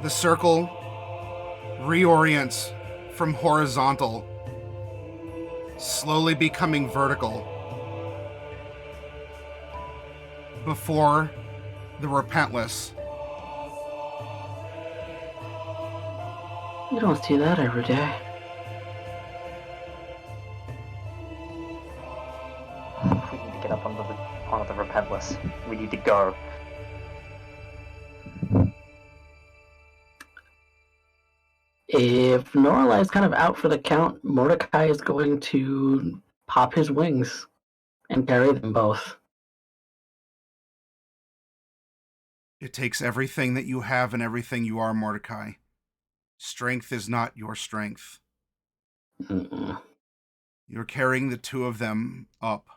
The circle reorients from horizontal, slowly becoming vertical, before the Repentless. You don't see that every day. We need to get up onto the Repentless. We need to go. If Norlai is kind of out for the count, Mordecai is going to pop his wings and carry them both. It takes everything that you have and everything you are, Mordecai. Strength is not your strength. Mm-mm. You're carrying the two of them up.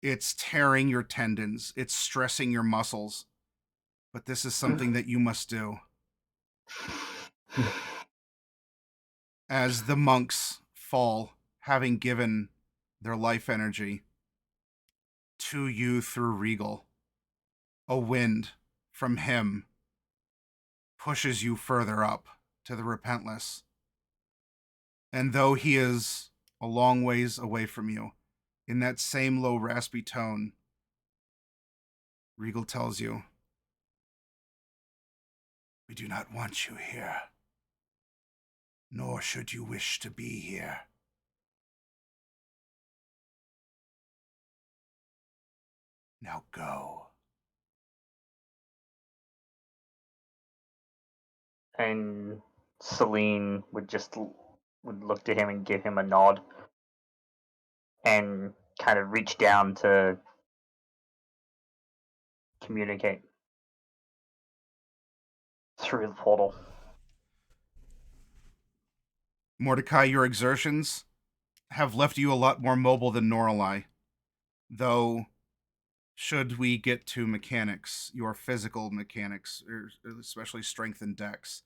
It's tearing your tendons. It's stressing your muscles. But this is something that you must do. As the monks fall, having given their life energy to you through Regal, a wind from him pushes you further up to the Repentless. And though he is a long ways away from you, in that same low, raspy tone, Regal tells you, "We do not want you here, nor should you wish to be here. Now go." And Celine would look to him and give him a nod, and kind of reach down to communicate through the portal. Mordecai, your exertions have left you a lot more mobile than Norlai, though should we get to mechanics, your physical mechanics, especially strength and dex,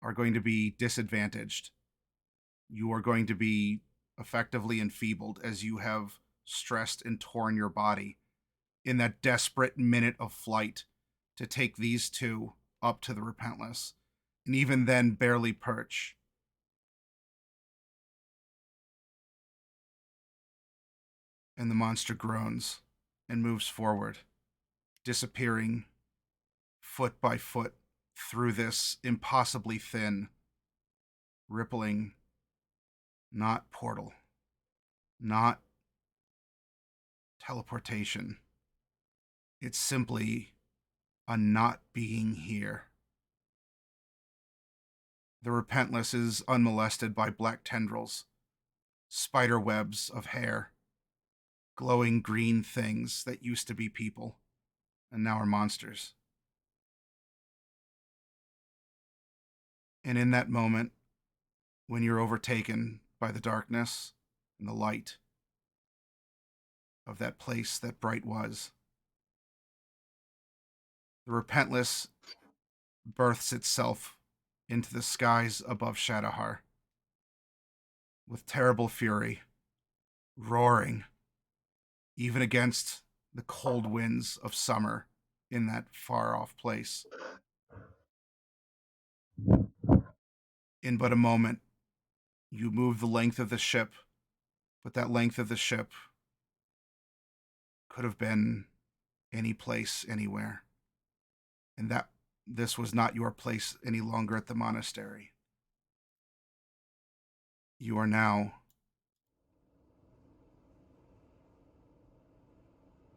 are going to be disadvantaged. You are going to be effectively enfeebled as you have stressed and torn your body in that desperate minute of flight to take these two up to the Repentless, and even then barely perch. And the monster groans and moves forward, disappearing foot by foot through this impossibly thin, rippling, not portal, not teleportation. It's simply a not being here. The Repentless is unmolested by black tendrils, spider webs of hair, glowing green things that used to be people and now are monsters. And in that moment, when you're overtaken by the darkness and the light of that place that Bright was, the Repentless births itself into the skies above Shadowhar with terrible fury, roaring even against the cold winds of summer in that far-off place. In but a moment, you move the length of the ship, but that length of the ship could have been any place, anywhere. And that this was not your place any longer at the monastery. You are now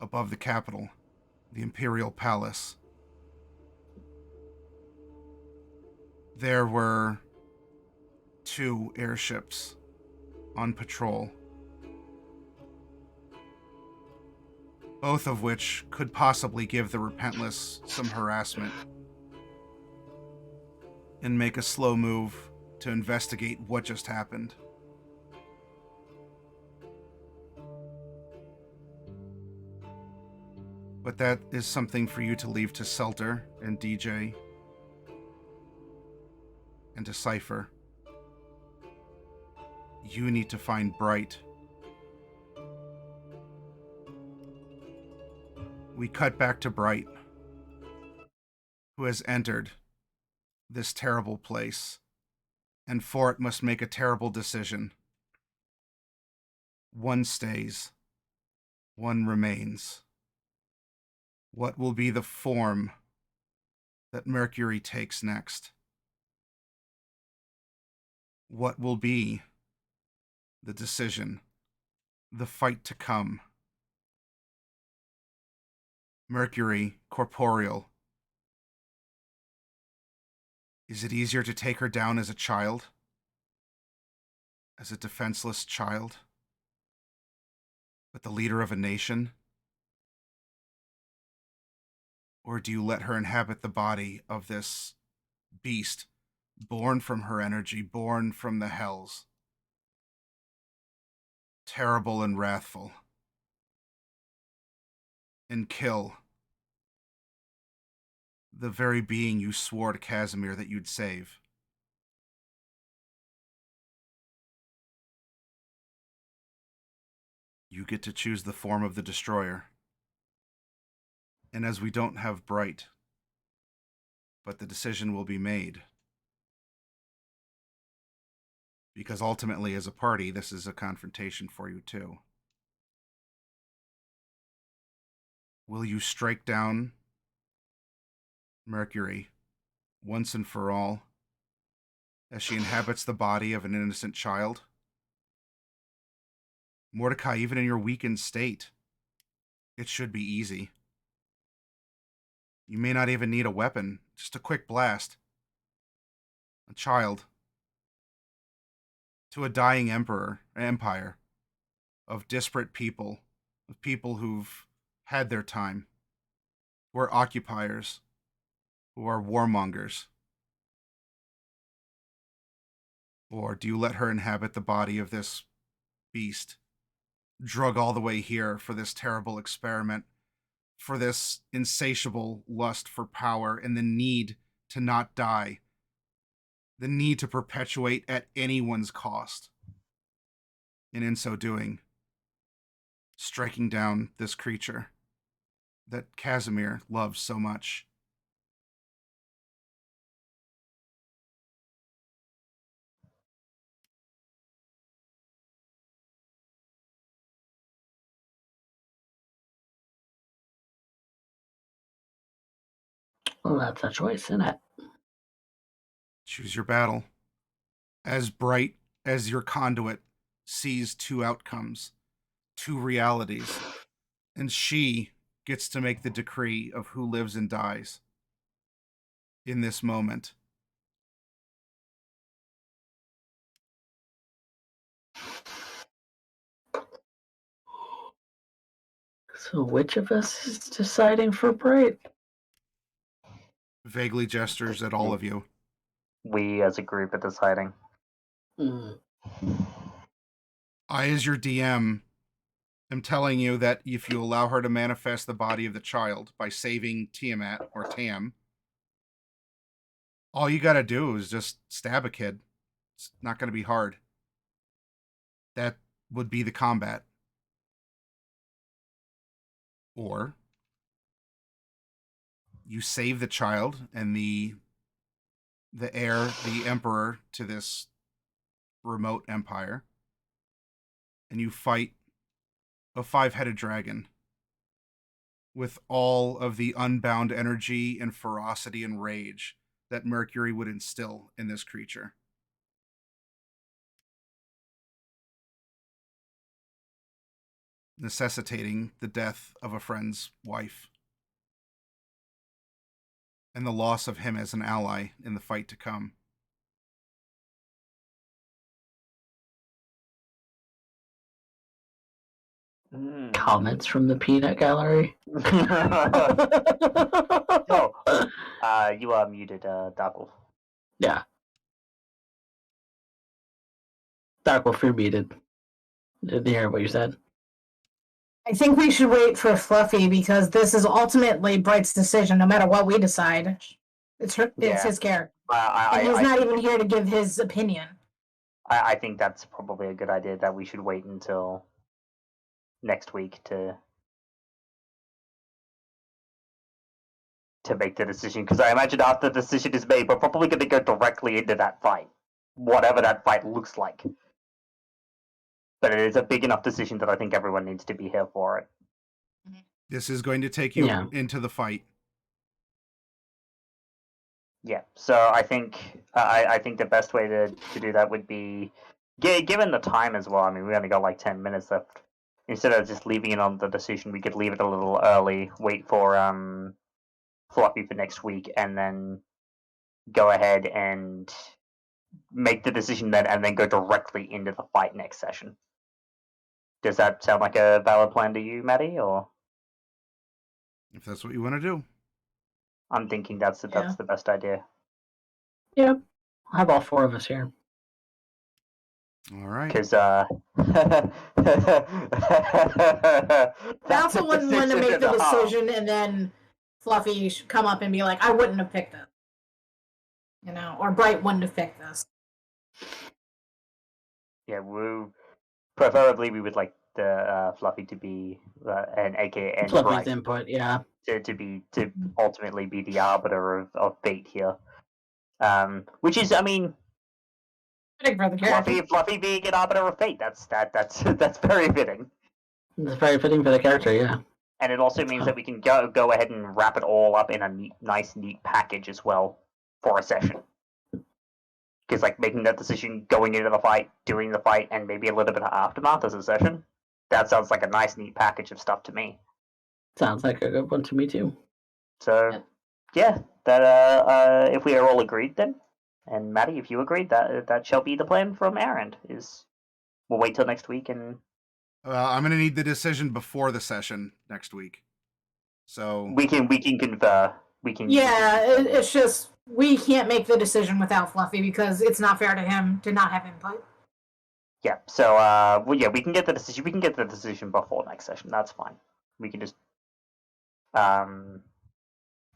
above the capital, the Imperial Palace. There were 2 airships on patrol, both of which could possibly give the Repentless some harassment and make a slow move to investigate what just happened. But that is something for you to leave to Selter and DJ and to Cypher. You need to find Bright. We cut back to Bright, who has entered this terrible place, and for it must make a terrible decision. One stays, one remains. What will be the form that Mercury takes next? What will be the decision, the fight to come? Mercury, corporeal. Is it easier to take her down as a child? As a defenseless child? But the leader of a nation? Or do you let her inhabit the body of this beast, born from her energy, born from the hells? Terrible and wrathful. And kill the very being you swore to Casimir that you'd save. You get to choose the form of the destroyer. And as we don't have Bright, but the decision will be made. Because ultimately, as a party, this is a confrontation for you too. Will you strike down Mercury once and for all as she inhabits the body of an innocent child? Mordecai, even in your weakened state, it should be easy. You may not even need a weapon, just a quick blast. A child. To a dying empire of disparate people, of people who've had their time, who are occupiers, who are warmongers. Or do you let her inhabit the body of this beast, drug all the way here for this terrible experiment, for this insatiable lust for power and the need to not die, the need to perpetuate at anyone's cost, and in so doing, striking down this creature that Casimir loves so much? Well, that's a choice, isn't it? Choose your battle. As Bright as your conduit sees two outcomes, two realities, and she gets to make the decree of who lives and dies in this moment. So which of us is deciding for Bright? Vaguely gestures at all of you. We as a group are deciding. Mm. I, as your DM, am telling you that if you allow her to manifest the body of the child by saving Tiamat or Tam, all you gotta do is just stab a kid. It's not gonna be hard. That would be the combat. Or you save the child and the heir, the emperor to this remote empire, and you fight a five-headed dragon with all of the unbound energy and ferocity and rage that Mercury would instill in this creature. Necessitating the death of a friend's wife and the loss of him as an ally in the fight to come. Comments from the peanut gallery? Oh, you are muted, Darkle. Yeah. Darkwolf, you're muted. Didn't hear what you said. I think we should wait for Fluffy because this is ultimately Bright's decision, no matter what we decide. It's Yeah. his character. I And he's not even here to give his opinion. I think that's probably a good idea, that we should wait until next week to make the decision, because I imagine after the decision is made, we're probably going to go directly into that fight, whatever that fight looks like. But it is a big enough decision that I think everyone needs to be here for it. This is going to take you Yeah. into the fight. Yeah. So I think I think the best way to do that would be, given the time as well. I mean, we only got like 10 minutes left. Instead of just leaving it on the decision, we could leave it a little early, wait for Floppy for next week, and then go ahead and make the decision then, and then go directly into the fight next session. Does that sound like a valid plan to you, Maddie? Or If that's what you want to do. I'm thinking that's the best idea. Yep. I'll have all four of us here. All right. Because I also wouldn't want to make the decision and then Fluffy should come up and be like, I wouldn't have picked it. You know, or Bright wouldn't have picked this. Yeah, preferably we would like the Fluffy to be an AKA and Fluffy's Bright input, yeah. to ultimately be the arbiter of fate here. Which is, I mean, Fitting for the character. Fluffy being an arbiter of fate. That's very fitting. It's very fitting for the character, yeah. And it also means that we can go ahead and wrap it all up in a nice, neat package as well for a session. Because like making that decision, going into the fight, doing the fight, and maybe a little bit of aftermath as a session, that sounds like a nice, neat package of stuff to me. Sounds like a good one to me too. So, yeah, that if we are all agreed then, and Maddie, if you agreed, that shall be the plan from our end. Is we'll wait till next week and I'm going to need the decision before the session next week. So we can confer. Yeah, it's just we can't make the decision without Fluffy because it's not fair to him to not have input. Yeah. So we can get the decision. We can get the decision before next session. That's fine. We can just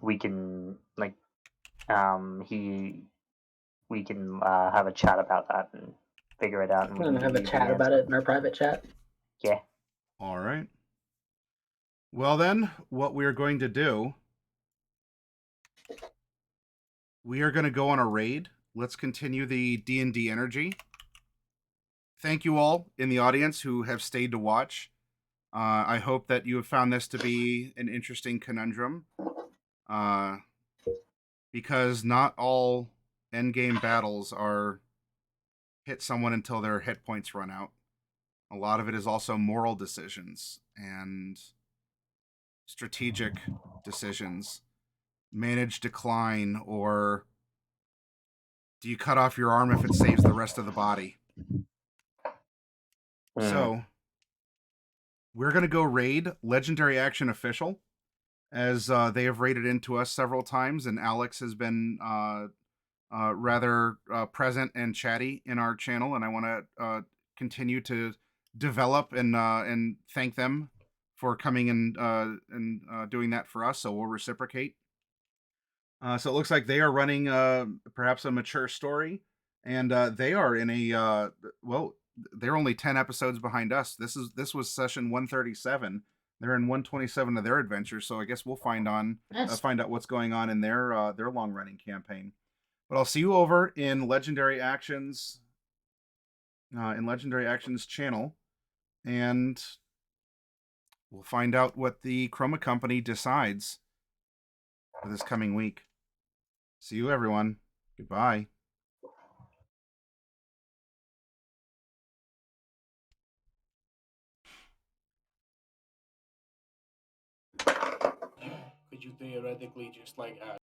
we can we can have a chat about that and figure it out. And We're going to have a chat about it in our private chat. Yeah. all right. Well then, what we are going to do, we are going to go on a raid. Let's continue the D&D energy. Thank you all in the audience who have stayed to watch. I hope that you have found this to be an interesting conundrum. Because not all endgame battles are hit someone until their hit points run out. A lot of it is also moral decisions and strategic decisions. Manage decline, or do you cut off your arm if it saves the rest of the body? So, we're going to go raid Legendary Action Official, as they have raided into us several times, and Alex has been rather present and chatty in our channel, and I want to continue to develop and thank them for coming and doing that for us. So we'll reciprocate. So it looks like they are running perhaps a mature story, and they are in a they're only 10 episodes behind us. This was session 137. They're in 127 of their adventure, so I guess we'll find out what's going on in their long running campaign. But I'll see you over in Legendary Actions channel, and we'll find out what the Chroma Company decides for this coming week. See you, everyone. Goodbye. Could you theoretically just like